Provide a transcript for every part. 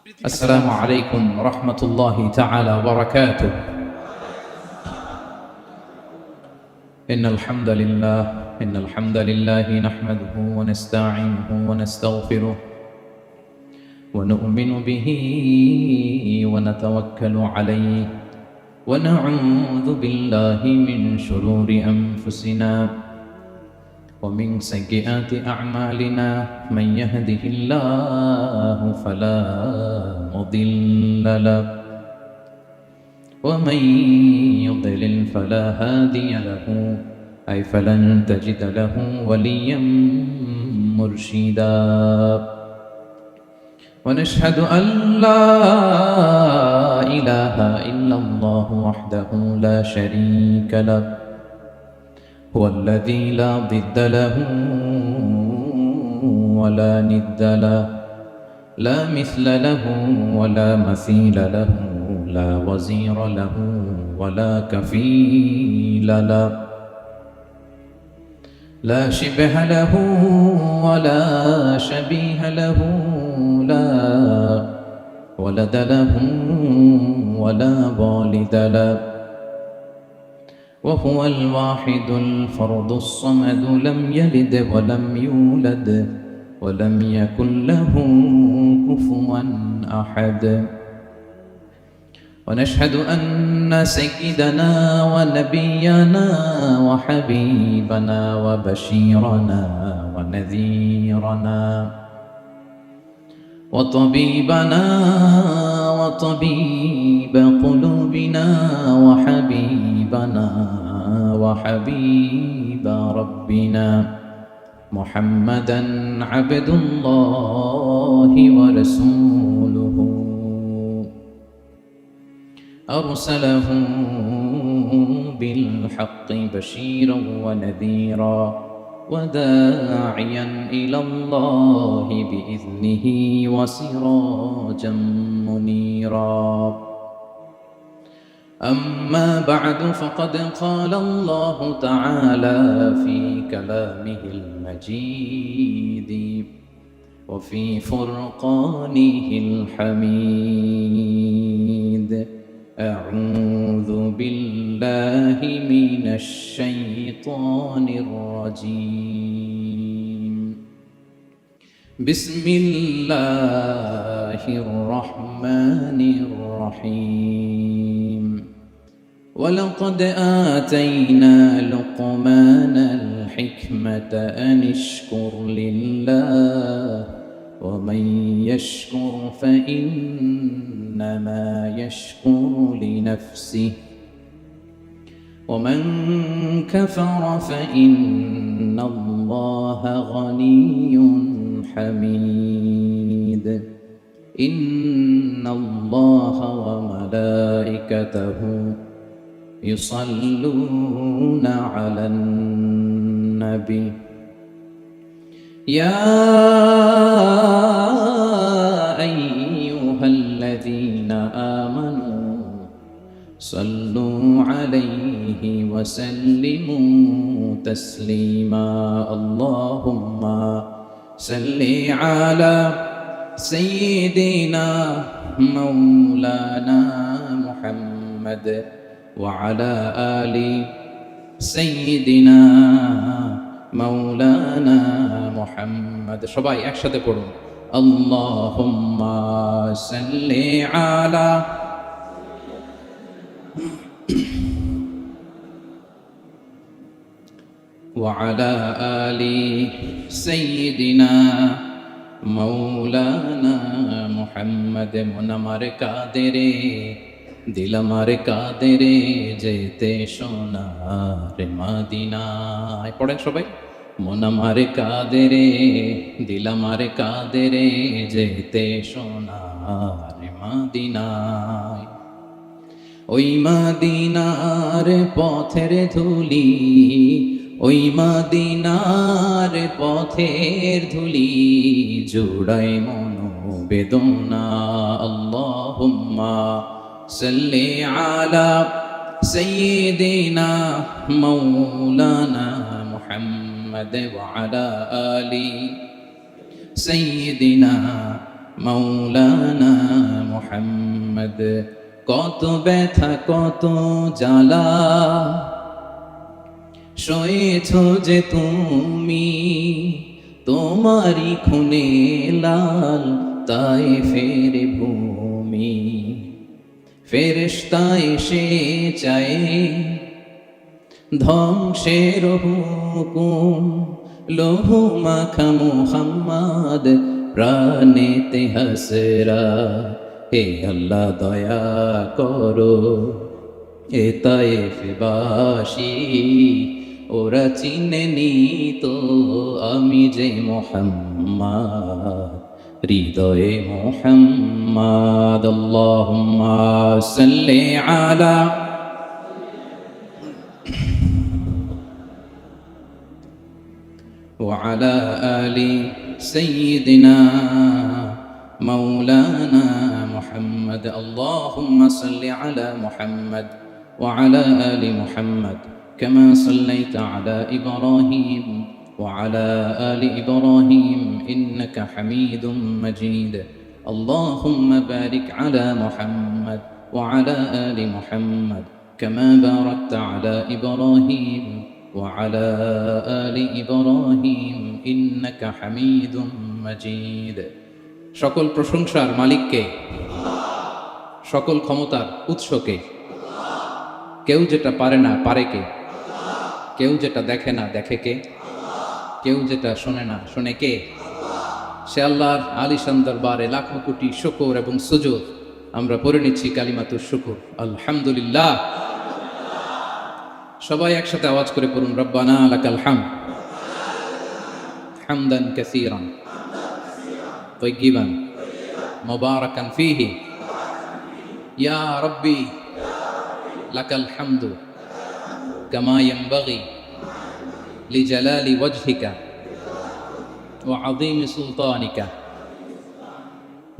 السلام عليكم ورحمة الله تعالى وبركاته. إن الحمد لله نحمده ونستعينه ونستغفره ونؤمن به ونتوكل عليه ونعوذ بالله من شرور أنفسنا ومن سيئات أعمالنا. من يهده الله فلا مضل له ومن يضلل فلا هادي له أي فلن تجد له وليا مرشدا. ونشهد أن لا إله إلا الله وحده لا شريك له هو الذي لا ضد له ولا ند له لا مثل له ولا مثيل له لا وزير له ولا كفيل له لا شبه له ولا شبيه له لا ولد له ولا والد له وهو الواحد الفرد الصمد لم يلد ولم يولد ولم يكن له كفوا أحد. ونشهد أن سيدنا ونبينا وحبيبنا وبشيرنا ونذيرنا وطبيبنا وطبيب قلوبنا وحبيبنا وحبيب ربنا محمدا عبد الله ورسوله أرسله بالحق بشيرا ونذيرا وداعيا إلى الله بإذنه وسراجا منيرا. أما بعد فقد قال الله تعالى في كلامه المجيد وفي فرقانه الحميد. أعوذ بالله من الشيطان الرجيم. بسم الله الرحمن الرحيم. ولقد آتينا لقمان الحكمة أن اشكر لله ومن يشكر فإنما يشكر لنفسه ومن كفر فإن الله غني حميد. إن الله وملائكته يصلون على النبي يا أيها الذين آمنوا صلوا عليه وسلموا تسليما. اللهم صل على سيدنا مولانا محمد وعلى آل سيدنا مولانا محمد. সবাই একসাথে পড়ুন আল্লাহুম্মা সাল্লি আলা وعلى آل سيدنا مولانا محمد. মন আমার কাঁদে রে দিল আমার কাঁদে রে যেতে সোনার মদিনায়। পড়েন সবাই। মন আমার কাঁদে রে দিল আমার কাঁদে রে যেতে সোনার মদিনায়। ওই মদিনার পথের ধুলি ওই মদিনার পথের ধুলি জুড়াই মনোবেদনা। আল্লাহুম্মা সাল্লি আলা সাইয়্যিদিনা মাওলানা মুহাম্মদ ওয়া আলা আলি সাইয়্যিদিনা মাওলানা মুহাম্মদ। কত ব্যথা কত জ্বালা সয়েছ যে তুমি, তোমারই খুনে লাল তায়েফের ভূমি। ফেরেশতা এসে চায় ধ্বংসের হুকুম, লৌহ মাখা মুহাম্মদ প্রাণেতে হাসরা। হে আল্লাহ দয়া করো, এ তায়েফবাসী ওরা চিনেনি তো আমি যে মুহাম্মদ, হৃদয়ে মুহাম্মদ। আল্লাহুম্মা সাল্লি আলা وعلى آل سيدنا مولانا محمد. اللهم صل على محمد وعلى آل محمد كما صليت على إبراهيم وعلى آل إبراهيم إنك حميد مجيد. اللهم بارك على محمد وعلى آل محمد كما باركت على إبراهيم وعلى آل إبراهيم إنك حميد مجيد. সকল প্রশংসার মালিককে, সকল ক্ষমতার উৎসকে। কেউ যেটা পারে না পারে কে? কেউ যেটা দেখে না দেখে কে? কেউ যেটা শোনে না শোনে কে? সে আল্লাহর আলিশান দরবারে লাখো কোটি শুকর এবং সুজুদ আমরা পড়ে নিচ্ছি কালিমাতুশ শুকর, আলহামদুলিল্লাহ। সবাই একসাথে আওয়াজ করে পড়ুন, রব্বানা লাকাল হামদ হামদান কাসীরান তাইয়িবান মুবারাকান ফীহি ইয়া রাব্বি লাকাল হামদু কামা ইয়ানবাগি লিজালালি ওয়াজহিকা ওয়া আযীমি সুলতানিকা।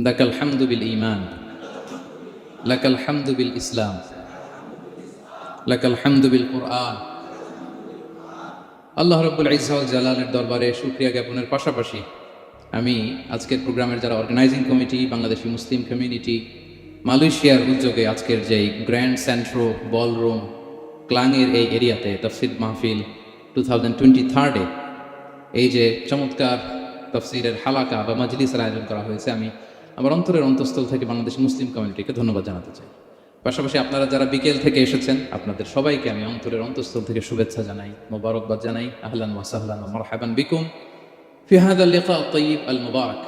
লাকাল হামদু বিল ঈমান, লাকাল হামদু বিল ইসলাম, লাকাল হামদু বিল কুরআন। আল্লাহ রাব্বুল ইজ্জত ওয়াল জালালের দরবারে শুকরিয়া জ্ঞাপনের পাশাপাশি আমি আজকের প্রোগ্রামের যারা অর্গানাইজিং কমিটি, বাংলাদেশি মুসলিম কমিউনিটি, মালয়েশিয়ার উদ্যোগে আজকের যে গ্র্যান্ড সেন্ট্রো বলরুম ক্লাংয়ের এই এরিয়াতে তাফসির মাহফিল 2023 এই যে চমৎকার তাফসিরের হালাকা বা মাজলিসের আয়োজন করা হয়েছে, আমি আমার অন্তরের অন্তঃস্থল থেকে বাংলাদেশি মুসলিম কমিউনিটিকে ধন্যবাদ জানাতে চাই। পাশাপাশি আপনারা যারা বিকেল থেকে এসেছেন আপনাদের সবাইকে আমি অন্তরের অন্তঃস্থল থেকে শুভেচ্ছা জানাই, মোবারকবাদ জানাই। আহলান ওয়া সাহলান ওয়া মারহাবান বিকুম ফি হাযাল লিকা আত-তাইয়িব আল মুবারাক।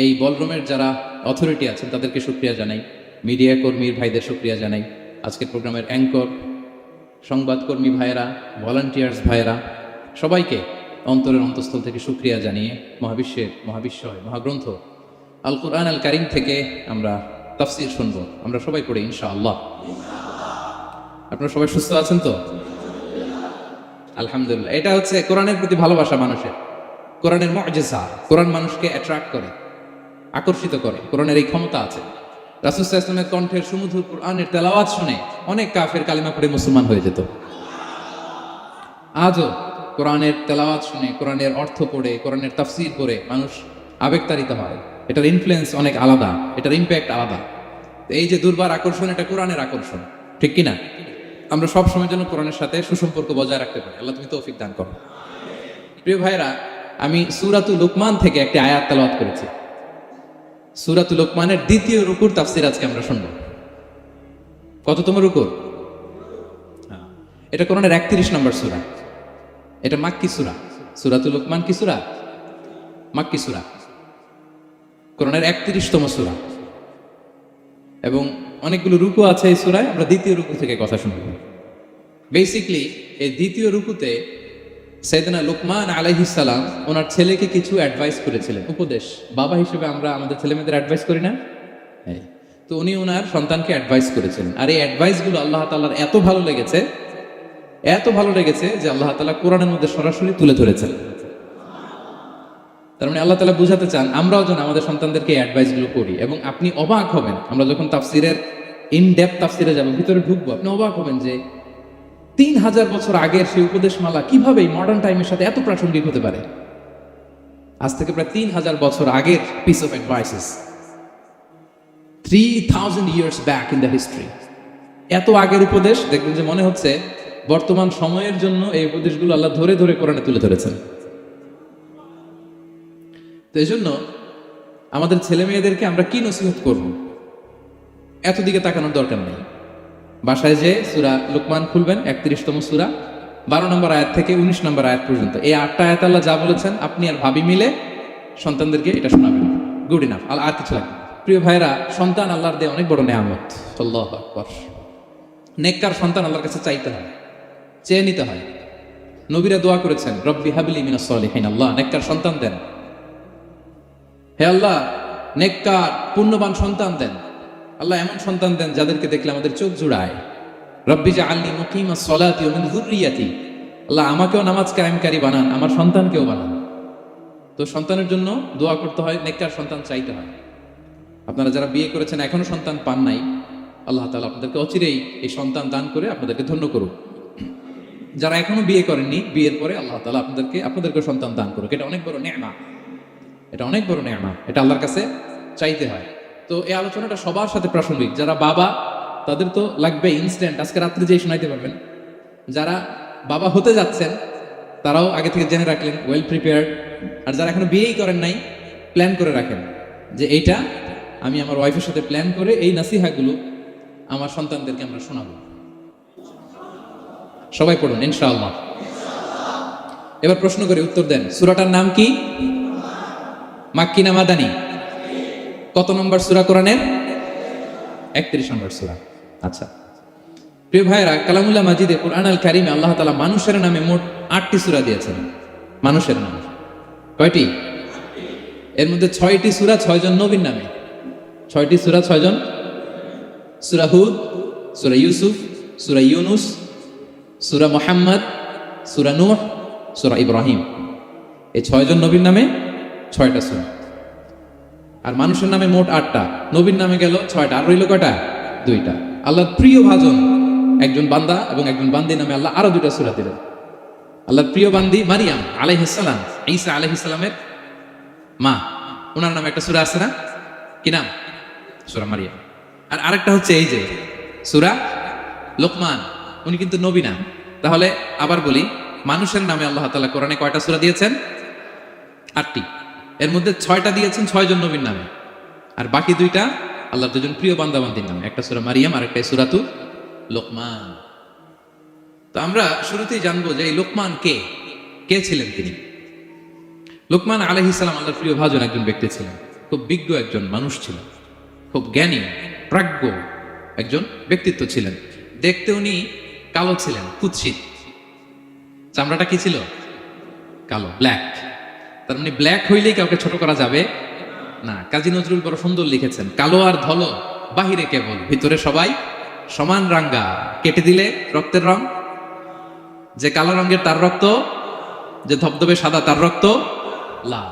এই বলরুমের যারা অথরিটি আছেন তাদেরকে শুকরিয়া জানাই, মিডিয়া কর্মীর ভাইদের শুকরিয়া জানাই, আজকের প্রোগ্রামের অ্যাঙ্কর, সংবাদকর্মী ভাইয়েরা, ভলান্টিয়ার্স ভাইয়েরা, সবাইকে অন্তরের অন্তঃস্থল থেকে শুকরিয়া জানিয়ে মহাবিশ্বয় মহাগ্রন্থ আল কুরআন আল কারীম থেকে আমরা তাফসীর শুনবো। আমরা সবাই পড়ি ইনশাআল্লাহ। আপনারা সবাই সুস্থ আছেন তো? আলহামদুলিল্লাহ। এটা হচ্ছে কোরআনের প্রতি ভালোবাসা মানুষের, কোরআনের মুআজিজা। কোরআন মানুষকে অ্যাট্রাক্ট করে, আকর্ষিত করে। কোরআনের এই ক্ষমতা আছে। রাসূল সাল্লাল্লাহু আলাইহি ওয়াসাল্লামের কণ্ঠের সুমধুর কোরআনের তেলাওয়াত শুনে অনেক কাফের কালিমা পড়ে মুসলমান হয়ে যেত। আজও কোরআনের তেলাওয়াত শুনে, কোরআনের অর্থ পড়ে, কোরআনের তাফসীর পড়ে মানুষ আবেগতাড়িত হয়। এটার ইনফ্লুয়েন্স অনেক আলাদা, এটার ইম্প্যাক্ট আলাদা। এই যে দুর্বার আকর্ষণ, এটা কোরআনের আকর্ষণ, ঠিক কিনা? আমরা সব সময় যেন কোরআনের সাথে সুসম্পর্ক বজায় রাখতে পারি। আল্লাহ তুমি তৌফিক দান করো। প্রিয় ভাইরা, আমি সূরাতুল লুকমান থেকে একটি আয়াত তেলাওয়াত করেছি। সূরাতুল লুকমানের দ্বিতীয় রুকুর তাফসীর আজকে আমরা শুনব। কততম রুকু? এটা কোরআনের 31 নম্বর সূরা। এটা মাক্কি সূরা। সূরাতুল লুকমান কি সূরা? মাক্কি সূরা। কোরআনের 31তম সূরা এবং অনেকগুলো রুকু আছে এই সূরায়। আমরা দ্বিতীয় রুকু থেকে কথা শুনব। বেসিক্যালি এই দ্বিতীয় রুকুতে সাইয়েদনা লুকমান আলাইহিস সালাম ওনার ছেলেকে কিছু অ্যাডভাইস করেছিলেন, উপদেশ। বাবা হিসেবে আমরা আমাদের ছেলেমেয়েদের অ্যাডভাইস করি না? তো উনি ওনার সন্তানকে অ্যাডভাইস করেছিলেন। আর এই অ্যাডভাইসগুলো আল্লাহ তাআলার এত ভালো লেগেছে যে আল্লাহ তাআলা কোরআনের মধ্যে সরাসরি তুলে ধরেছেন। তার মানে আল্লাহ তাআলা বুঝাতে চান আমরাও যেন আমাদের সন্তানদেরকে এই অ্যাডভাইসগুলো করি। এবং আপনি অবাক হবেন, আমরা যখন তাফসিরের ইন ডেপথ তাফসিরে যাব, ভিতরে ঢুকবো, আপনি অবাক হবেন যে 3000 বছর আগের সেই উপদেশমালা কিভাবে মডার্ন টাইমের সাথে এত প্রাসঙ্গিক হতে পারে। আজ থেকে প্রায় 3000 বছর আগের piece of advises 3000 years back in the history. এত আগের উপদেশ দেখবেন যে মনে হচ্ছে বর্তমান সময়ের জন্য এই উপদেশগুলো আল্লাহ ধরে ধরে কোরআনে তুলে ধরেছেন। তো এই জন্য আমাদের ছেলে মেয়েদেরকে আমরা কি নসিহত করব, এত দিকে তাকানোর দরকার নেই। বাসায় যে সূরা লুকমান খুলবেন, 31তম সূরা, 12 নম্বর আয়াত থেকে 19 নম্বর আয়াত পর্যন্ত, এই 8টা আয়াত আল্লাহ যা বলেছেন আপনি আর ভাবি মিলে সন্তানদেরকে এটা শোনাবেন। গুড ইনাফ, আর কিছু লাগবে। প্রিয় ভাইরা, সন্তান আল্লাহর দেয়া অনেক বড় নেয়ামত। আল্লাহু আকবার। নেককার সন্তান আল্লাহর কাছে চাইতে হয়, চেয়ে নিতে হয়। নবীরা দোয়া করেছেন, রব্বি হাবলি মিনাস সালিহিন, আল্লাহ নেককার সন্তান দেন, হে আল্লাহ নেককার পুণ্যবান সন্তান দেন, আল্লাহ এমন সন্তান দেন যাদেরকে দেখলে আমাদের চোখ জুড়ায়। রব্বি জাআলনি মুকিমাস সালাতি ওয়া মিন যুররিয়াতি, আল্লাহ আমাকেও নামাজ কায়েমকারী বানান, আমার সন্তানকেও বানান। তো সন্তানের জন্য দোয়া করতে হয়, নেককার সন্তান চাইতে হয়। আপনারা যারা বিয়ে করেছেন এখনো সন্তান পান নাই, আল্লাহ তাআলা আপনাদেরকে অচিরেই এই সন্তান দান করে আপনাদেরকে ধন্য করুক। যারা এখনো বিয়ে করেননি, বিয়ের পরে আল্লাহ তাআলা আপনাদেরকে সন্তান দান করুক। এটা অনেক বড় নেয়ামত, এটা অনেক বড় নেয়ামত, এটা আল্লাহর কাছে চাইতে হয়। তো এই আলোচনাটা সবার সাথে প্রাসঙ্গিক। যারা বাবা তাদের তো লাগবে ইনস্ট্যান্ট, আজকে রাত্রে যেই শোনাইতে পারবেন। যারা বাবা হতে যাচ্ছেন তারাও আগে থেকে জেনে রাখলেন, ওয়েল প্রিপেয়ার্ড। আর যারা এখনো বিয়েই করেন নাই, প্ল্যান করে রাখেন যে এইটা আমি আমার ওয়াইফের সাথে প্ল্যান করে এই নাসিহাগুলো আমার সন্তানদেরকে আমরা শোনাবো। সবাই পড়ুন ইনশাআল্লাহ। এবার প্রশ্ন করে উত্তর দেন, সূরাটার নাম কি? মাক্কি না মাদানী? কত নম্বর সূরা কোরআনের? 31 নম্বর সূরা। আচ্ছা প্রিয় ভাইরা, কালামুল্লাহ মাজিদে কুরআন আল কারীমে আল্লাহ তাআলা মানুষের নামে মোট 8টি সূরা দিয়েছেন। মানুষের নামে কয়টি? এর মধ্যে 6টি সূরা 6 জন নবীর নামে। 6টি সূরা 6 জন, সূরা হুদ, সূরা ইউসুফ, সূরা ইউনুস, সূরা মুহাম্মদ, সূরা নূহ, সূরা ইব্রাহিম। এই 6 জন নবীর নামে 6টা সূরা। আর মানুষের নামে মোট 8টা, নবীর নামে গেল 6টা, আর রইল কয়টা? 2টা। আল্লাহর প্রিয় ভাজন একজন বান্দা এবং একজন বান্দি নামে আল্লাহ আরো 2টা সূরা দিলেন। আল্লাহর প্রিয় বান্দি মারিয়াম আলাইহিস সালাম, ঈসা আলাইহিস সালামের মা, ওনার নামে একটা সূরা আছে না? কি নাম? সূরা মারিয়াম। আর আরেকটা হচ্ছে এই যে সূরা লোকমান, উনি কিন্তু নবী না। তাহলে আবার বলি, মানুষের নামে আল্লাহ তাআলা কোরআনে কয়টা সূরা দিয়েছেন? 8টি। এর মধ্যে 6টা দিয়েছেন 6 জন নবীর নামে, আর বাকি 2টা আল্লাহর 2জন প্রিয় বান্দাবান্দির নামে। একটা সূরা মারিয়াম আর একটা সূরাতু লোকমান। তো আমরা শুরুতেই জানবো যে এই লোকমান কে ছিলেন তিনি। লোকমান আলাইহিস সালাম আল্লাহর প্রিয় ভাজন একজন ব্যক্তি ছিলেন, খুব বিজ্ঞ একজন মানুষ ছিলেন, খুব জ্ঞানী প্রাজ্ঞ একজন ব্যক্তিত্ব ছিলেন। দেখতে উনি কালো ছিলেন, কুৎসিত। চামড়াটা কি ছিল? কালো, ব্ল্যাক। তার মানে ব্ল্যাক হইলেই কাউকে ছোট করা যাবে না। কাজী নজরুল বড় সুন্দর লিখেছেন, কালো আর ধলো বাহিরে কেবল, ভিতরে সবাই সমান রাঙ্গা, কেটে দিলে রক্তের রং। যে কালো রঙের তার রক্ত, যে ধবধবে সাদা তার রক্ত লাল।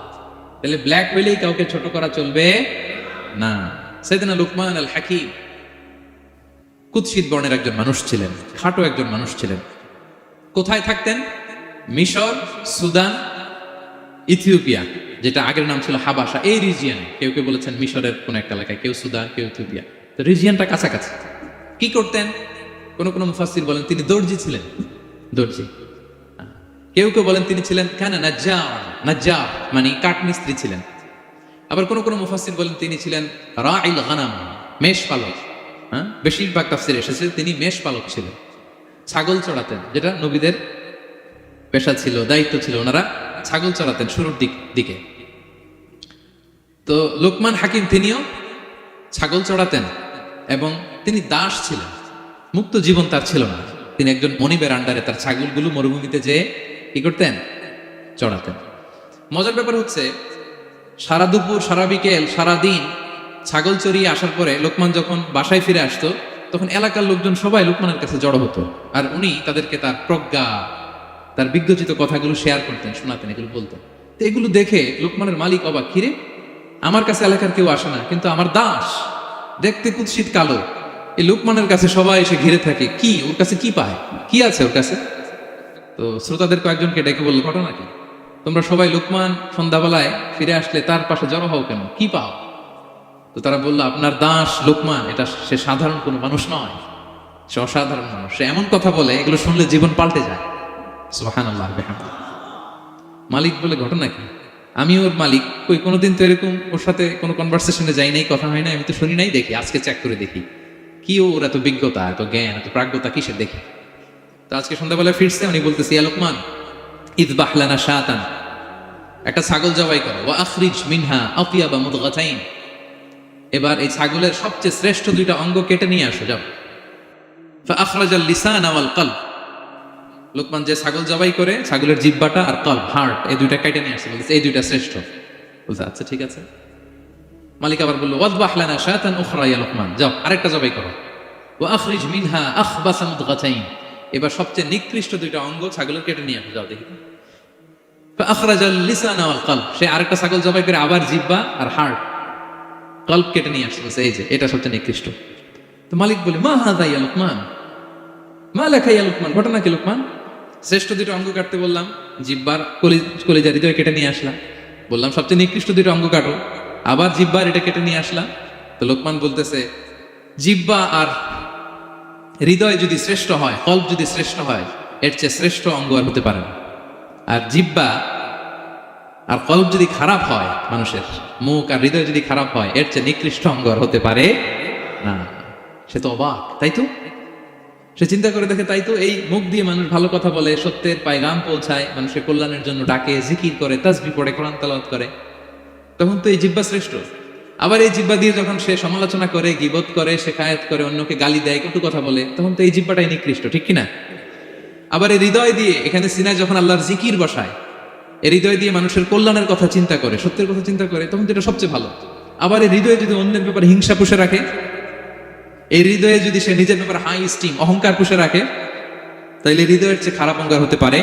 তাহলে ব্ল্যাক হইলেই কাউকে ছোট করা চলবে না। সাইয়েদনা লুকমান আল হাকিম কুৎসিত বর্ণের একজন মানুষ ছিলেন, খাটো একজন মানুষ ছিলেন। কোথায় থাকতেন? মিশর, সুদান, ইথিওপিয়া, যেটা আগের নাম ছিল হাবাসা, এই রিজিয়নে। কেউ কেউ বলেছেন মিশরের কোন একটা এলাকায়, কেউ সুদান, কেউ ইথিওপিয়া। তো রিজিয়নটা কাছাকাছি। কি করতেন? কোন কোন মুফাসসির বলেন তিনি দর্জি ছিলেন, দর্জি। কেউ কেউ বলেন তিনি ছিলেন কানা নাজ্জার, মানে কাঠমিস্ত্রি ছিলেন। আবার কোন কোন মুফাসসির বলেন তিনি ছিলেন রাইল গানাম, মেষ পালক। বেশিরভাগ তাফসিরে এসেছে তিনি মেষ পালক ছিলেন, ছাগল চড়াতেন, যেটা নবীদের পেশা ছিল, দায়িত্ব ছিল। ওনারা ছাগল চড়াতেন শুরুর দিকে। তো লোকমান হাকিম তিনিও ছাগল চড়াতেন এবং তিনি দাস ছিলেন, মুক্ত জীবন তার ছিল না। তিনি একজন মনিবের আন্ডারে তার ছাগলগুলো মরুভূমিতে যেয়ে কি করতেন? চড়াতেন। মজার ব্যাপার হচ্ছে, সারা দুপুর, সারা বিকেল, সারা দিন ছাগল চড়িয়ে আসার পরে লোকমান যখন বাসায় ফিরে আসতো, তখন এলাকার লোকজন সবাই লোকমানের কাছে জড়ো হতো, আর উনি তাদেরকে তার প্রজ্ঞা, তার বিজ্ঞচিত কথাগুলো শেয়ার করতেন, শোনাতেন, এগুলো বলতেন। তো এগুলো দেখে লোকমানের মালিক অবাক, কিরে আমার কাছে এলাকার কেউ আসে না, কিন্তু আমার দাস দেখতে কুৎসিত কালো, এই লোকমানের কাছে সবাই এসে ঘিরে থাকে, কি ওর কাছে কি পায়, কি আছে ওর কাছে? তো শ্রোতাদের কয়েকজনকে ডেকে বলল, ঘটনা কি? তোমরা সবাই লোকমান সন্ধ্যাবেলায় ফিরে আসলে তার পাশে জড়ো হও কেন? কি পাও? তো তারা বললো, আপনার দাস লোকমান, এটা সে সাধারণ কোনো মানুষ নয়, সে অসাধারণ মানুষ। সে এমন কথা বলে, এগুলো শুনলে জীবন পাল্টে যায়। সুবহানাল্লাহ বিহামদিহি। মালিক বলে, ঘটনা কি? আমি ওর মালিক, কই কোনোদিন তো এরকম ওর সাথে কোনো কনভারসেশনে যাই নাই, কথা হয় না, আমি তো শুনি নাই, দেখি আজকে চেক করে দেখি কি ওর এত বিজ্ঞতা, এত জ্ঞান, এত প্রাজ্ঞতা কিসের দেখি। তো আজকে সন্ধ্যাবেলা ফিরছে, উনি বলতেছি, ইয়া লোকমান ইযবাহ লানা শাতান, একটা ছাগল জবাই করো, ওয়া আখরিজ মিনহা আতিয়াবা মুদগাতাইন, এবার এই ছাগলের সবচেয়ে শ্রেষ্ঠ দুইটা অঙ্গ কেটে নিয়ে আসো, যাও। ফাআখরাজাল লিসানা ওয়াল কলব, লোকমান যে ছাগল জবাই করে ছাগলের জিহ্বাটা আর কলব, হার্ট, এই দুইটা কেটে নিয়ে আসছে, বলছে এই দুইটা শ্রেষ্ঠ। বলছে আচ্ছা ঠিক আছে। মালিক আবার বললো, ওয়াযবাহ লানা শাতান উখরা ইয়া লোকমান, যাও আরেকটা জবাই করো, ওয়া আখরিজ মিনহা আখবাসা মুদগাতাইন, এবার সবচেয়ে নিকৃষ্ট দুইটা অঙ্গ ছাগলের কেটে নিয়ে আসো, যাও দেখি। ফাআখরাজাল লিসানা ওয়াল কলব, সে আরেকটা ছাগল জবাই করে আবার জিহ্বা আর হার্ট, কলব কেটে নিয়ে আসছে, বলছে এই যে এটা সবচেয়ে নিকৃষ্ট। তো মালিক বলে, মা হাযা ইয়া লোকমান, মা লাকা ইয়া লোকমান, ঘটনা কি লোকমান? শ্রেষ্ঠ দুটো অঙ্গ কাটতে বললাম, জিহ্বার কলিজা হৃদয় কেটে নিয়ে আসলাম, বললাম সবচেয়ে নিকৃষ্ট দুটো অঙ্গ কাটো, আবার জিহ্বার এটা কেটে নিয়ে আসলাম। তো লোকমান বলতেছে, জিহ্বা আর হৃদয় যদি শ্রেষ্ঠ হয়, কলব যদি শ্রেষ্ঠ হয়, এর চেয়ে শ্রেষ্ঠ অঙ্গ আর হতে পারে না। আর জিহ্বা আর কলব যদি খারাপ হয়, মানুষের মুখ আর হৃদয় যদি খারাপ হয়, এর চেয়ে নিকৃষ্ট অঙ্গ আর হতে পারে না। সে তো অবাক, তাই তো? সে চিন্তা করে দেখে, তাই তো, এই মুখ দিয়ে মানুষ ভালো কথা বলে, সত্যের পায়গাম পৌঁছায়, মানুষের কল্যাণের জন্য ডাকে, জিকির করে, তাসবিহ পড়ে, কোরআন তেলাওয়াত করে, তখন তো এই জিহ্বা শ্রেষ্ঠ। আবার এই জিহ্বা দিয়ে যখন সে সমালোচনা করে, গীবত করে, শেখায়েত করে, অন্যকে গালি দেয়, কটু কথা বলে, তখন তো এই জিহ্বাটাই নিকৃষ্ট, ঠিক কিনা? আবার এই হৃদয় দিয়ে, এখানে সিনায় যখন আল্লাহর জিকির বসায়, এই হৃদয় দিয়ে মানুষের কল্যাণের কথা চিন্তা করে, সত্যের কথা চিন্তা করে, তখন তো এটা সবচেয়ে ভালো। আবার এই হৃদয়ে যদি অন্যের ব্যাপারে হিংসা পুষে রাখে, এই হৃদয়ে যদি সে নিজের ব্যাপারে হাই স্টিম, অহংকার পুষে রাখে, তাইলে হৃদয়ের চেয়ে খারাপ অঙ্গার হতে পারে।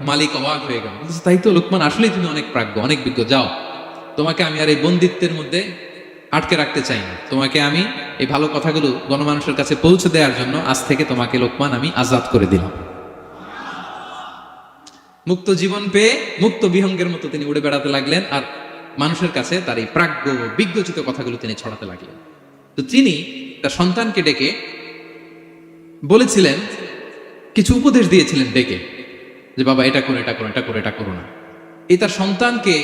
মালিক অবাক হয়ে গেল, তাই তো লোকমান, আসলেই তুমি অনেক প্রাজ্ঞ, অনেক বিজ্ঞ, যাও, তোমাকে আমি আর এই বন্দিত্বের মধ্যে আটকে রাখতে চাই না, তোমাকে আমি এই ভালো কথাগুলো গণমানুষের কাছে পৌঁছে দেওয়ার জন্য আজ থেকে তোমাকে লোকমান আমি আজাদ করে দিলাম। মুক্ত জীবন পেয়ে মুক্ত বিহঙ্গের মতো তিনি উড়ে বেড়াতে লাগলেন, আর মানুষের কাছে তার এই প্রাজ্ঞ বিজ্ঞচিত কথাগুলো তিনি ছড়াতে লাগলেন। তো তিনি তার সন্তানকে ডেকে বলেছিলেন, কিছু উপদেশ দিয়েছিলেন ডেকে, যে বাবা এটা করো, এটা করো, এটা করো, এটা করো না। এই তার সন্তানকে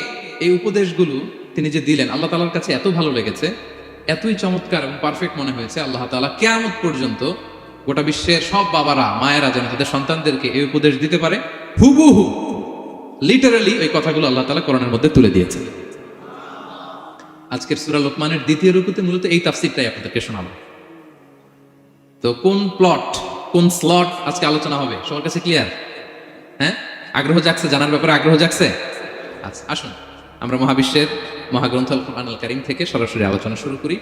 এই উপদেশগুলো তিনি যে দিলেন, আল্লাহ তাআলার কাছে এত ভালো লেগেছে, এতই চমৎকার এবং পারফেক্ট মনে হয়েছে, আল্লাহ তাআলা কিয়ামত পর্যন্ত গোটা বিশ্বের সব বাবারা মায়েরা যেন তাদের সন্তানদেরকে এই উপদেশ দিতে পারে, হুবহু লিটারালি ওই কথাগুলো আল্লাহ তাআলা কোরআনের মধ্যে তুলে দিয়েছে। আজকের সূরা লোকমানের দ্বিতীয় রুকুতে মূলত এই তাফসীরটাই আপনাদেরকে শোনাবো। তো কোন প্লট, কোন স্লট আজকে আলোচনা হবে, সবার কাছে ক্লিয়ার? হ্যাঁ, আগ্রহ জাগছে, জানার ব্যাপারে আগ্রহ জাগছে? আচ্ছা, আসুন আমরা মহাবিশ্বের মহাগ্রন্থ আল কুরআনুল কারীম থেকে সরাসরি আলোচনা শুরু করি।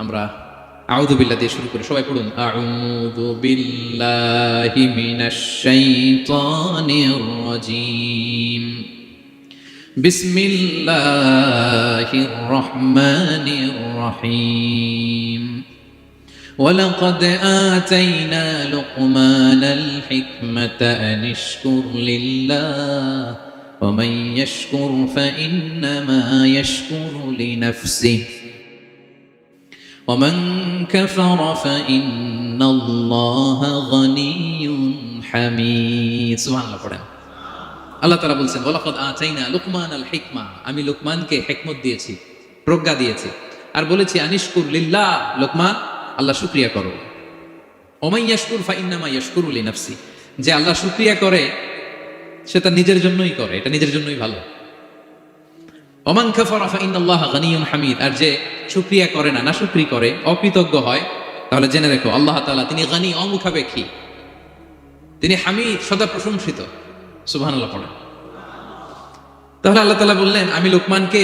আমরা আউযু বিল্লাহ দিয়ে শুরু করি, সবাই পড়ুন, আউযু বিল্লাহি মিনাশ শাইতানির রাজীম, বিসমিল্লাহির রহমানির রহিম। ولقد آتينا لقمان الحكمة أن اشكر لله ومن يشكر فإنما يشكر لنفسه ومن كفر فإن الله غني حميد। সুবহান আল্লাহ পড়েন। আল্লাহ তাআলা বলছেন, ওয়ালাকাদ আতাইনা লুকমানাল হিকমা, আমি লোকমানকে হিকমত দিয়েছি, প্রজ্ঞা দিয়েছি, আর বলেছি আনিশকুর লিল্লাহ, লোকমান আল্লাহ শুকরিয়া করো। ওমান ইয়াশকুর ফাইন্নামা ইয়াশকুরু লিনাফসি, যে আল্লাহ শুকরিয়া করে সে তার নিজের জন্যই করে, এটা নিজের জন্যই ভালো। ওমান কাফারা ফাইন্নাল্লাহা গানিয়ুন হামিদ, আর যে শুকরিয়া করে না, নাশুকরি করে, অকৃতজ্ঞ হয়, তাহলে জেনে রেখো আল্লাহ তাআলা তিনি গানি, অমুখাপেক্ষী, তিনি হামিদ, সদা প্রশংসিত। সুবহানাল্লাহ পড়েন। তাহলে আল্লাহ তাআলা বললেন, আমি লোকমানকে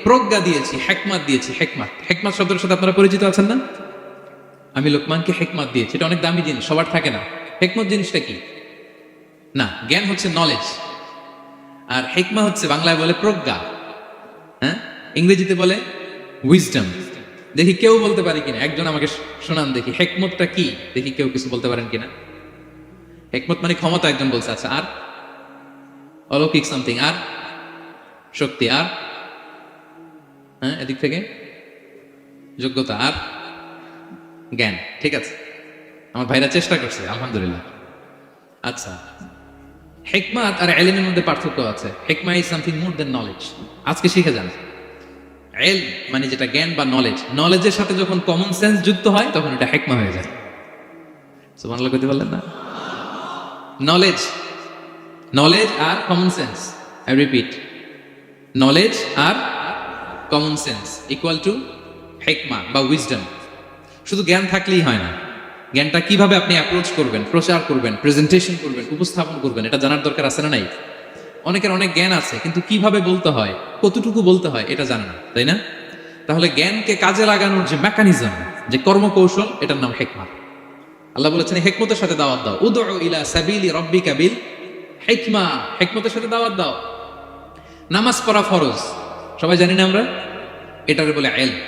প্রজ্ঞা দিয়েছি, হিকমত দিয়েছি। হিকমত, হিকমত শব্দের সাথে আপনারা পরিচিত আছেন না? আমি লোকমানকে হিকমত দিয়েছি, এটা অনেক দামি জিনিস, সবার থাকে না। হিকমত জিনিসটা কি? না, জ্ঞান হচ্ছে নলেজ, আর হিকমা হচ্ছে বাংলায় বলে প্রজ্ঞা, হ্যাঁ, ইংরেজিতে বলে উইজডম। দেখি কেউ বলতে পারে কিনা, একজন আমাকে শোনান দেখি হিকমতটা কি, দেখি কেউ কিছু বলতে পারেন কিনা। হিকমত মানে ক্ষমতা, একজন বলছে। আচ্ছা, আর অলৌকিক সামথিং, আর শক্তি, আর হ্যাঁ, এদিক থেকে যোগ্যতা আর জ্ঞান। ঠিক আছে, আমার ভাইরা চেষ্টা করছে, আলহামদুলিল্লাহ। আচ্ছা, হিকমাত আর ইলমের মধ্যে পার্থক্য আছে। হিকমা is something more than knowledge. আজকে শিখে যান, ইলম মানে যেটা জ্ঞান বা নলেজ, নলেজের সাথে যখন কমন সেন্স যুক্ত হয় তখন এটা হিকমা হয়ে যায়। সুবহানাল্লাহ কইতে পারলেন না? নলেজ, নলেজ আর common sense, I repeat, knowledge আর কমন সেন্স ইকুয়াল টু হিকমা বা উইজডম। শুধু জ্ঞান থাকলেই হয় না, জ্ঞানটা কিভাবে আপনি অ্যাপ্রোচ করবেন, প্রচার করবেন, প্রেজেন্টেশন করবেন, উপস্থাপন করবেন, এটা জানার দরকার আছে না নাই? অনেকের অনেক জ্ঞান আছে কিন্তু কিভাবে বলতে হয়, কতটুকু বলতে হয় এটা জানে না, তাই না? তাহলে জ্ঞানকে কাজে লাগানোর যে মেকানিজম, যে কর্মকৌশল, এটার নাম হিকমা। আল্লাহ বলেছেন হিকমতের সাথে দাওয়াত দাও, উদউ ইলা সাবিলি রাব্বিকা বিল হিকমা, হিকমতের সাথে দাওয়াত দাও। নামাজ পড়া ফরজ, সবাই জানি না আমরা, এটারে বলে ইলম।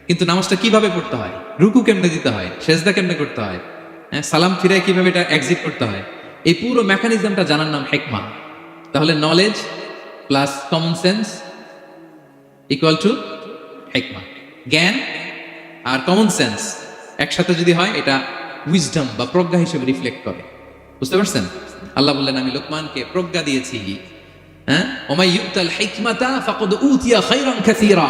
কিন্তু নামাজটা কিভাবে পড়তে হয়, রুকু কেমনে দিতে হয়, সেজদা কেমনে করতে হয়, সালাম ফিরায় কিভাবে এটা এক্সিট করতে হয়, এই পুরো মেকানিজমটা জানার নাম হিকমা। তাহলে knowledge plus common sense equal to হিকমা। জ্ঞান আর কমন সেন্স একসাথে যদি হয় এটা উইজডম বা প্রজ্ঞা হিসেবে রিফ্লেক্ট করে। বুঝতে পারছেন? আল্লাহ বললেন আমি লোকমানকে প্রজ্ঞা দিয়েছি। হ্যাঁ, ওমাই ইউতাল হিকমাতা ফাকাদ উতিয়া খায়রান কাসীরা,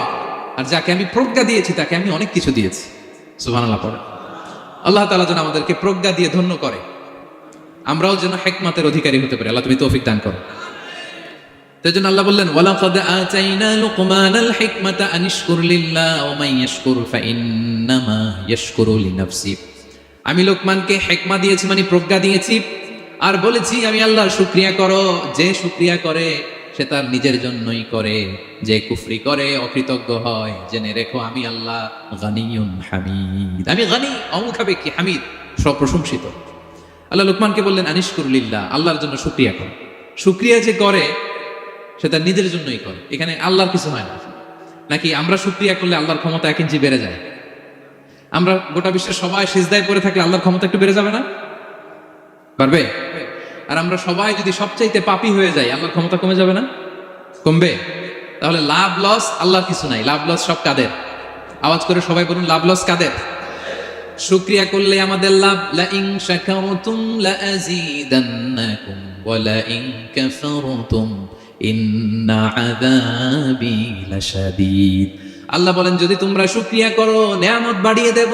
আর যাকে আমি প্রজ্ঞা দিয়েছি তাকে আমি অনেক কিছু দিয়েছি। সুবহানাল্লাহ পড়ে। আল্লাহ তাআলা যেন আমাদেরকে প্রজ্ঞা দিয়ে ধন্য করে, আমরাও যেন হিকমতের অধিকারী হতে পারি। আল্লাহ তুমি তৌফিক দান করো। তাই জন্য আল্লাহ বললেন ওয়ালাকাদ আতাইনা লুকমানাল হিকমাতা আনিশকুর লিল্লাহ ওয়া মান ইয়াশকুর ফাইন্নামা ইয়াশকুরু লিনাফসি। আমি লোকমানকে হিকমা দিয়েছি মানে প্রজ্ঞা দিয়েছি, আর বলেছি আমি আল্লাহর শুকরিয়া করো। যে শুকরিয়া করে সে তার নিজের জন্যই করে, যে কুফরি করে অকৃতজ্ঞ হয় জেনে রেখো আমি আল্লাহ গানিয়ুন হামিদ। আমি গানি, অমুখাপেক্ষী, হামিদ, সপ্রশংসিত। আল্লাহ লোকমানকে বললেন আনিশকুর লিল্লাহ, আল্লাহর জন্য শুকরিয়া করো। শুকরিয়া যে করে সে তার নিজের জন্যই করে, এখানে আল্লাহর কিছু হয় না। নাকি আমরা শুকরিয়া করলে আল্লাহর ক্ষমতা 1 ইঞ্চি বেড়ে যায়? আমরা গোটা বিশ্বের সবাই সিজদায় পড়ে থাকলে আল্লাহর ক্ষমতা একটু বেড়ে যাবে না? পারবে? আর আমরা সবাই যদি সবচাইতে পাপী হয়ে যাই আল্লাহর ক্ষমতা কমে যাবে না? কমবে? তাহলে লাভ লস আল্লাহর কিছু নাই, লাভ লস সব কাদের? আওয়াজ করে সবাই বলুন, লাভ লস কাদের? শুকরিয়া করলে আমাদের লাভ। লা ইন শাকারতুম লা আযীদান্নাকুম ওয়া লা ইন কাফারতুম ইন্না আযাবি লাশাদীদ। আল্লাহ বলেন যদি তোমরা শুকরিয়া করো নেয়ামত বাড়িয়ে দেব,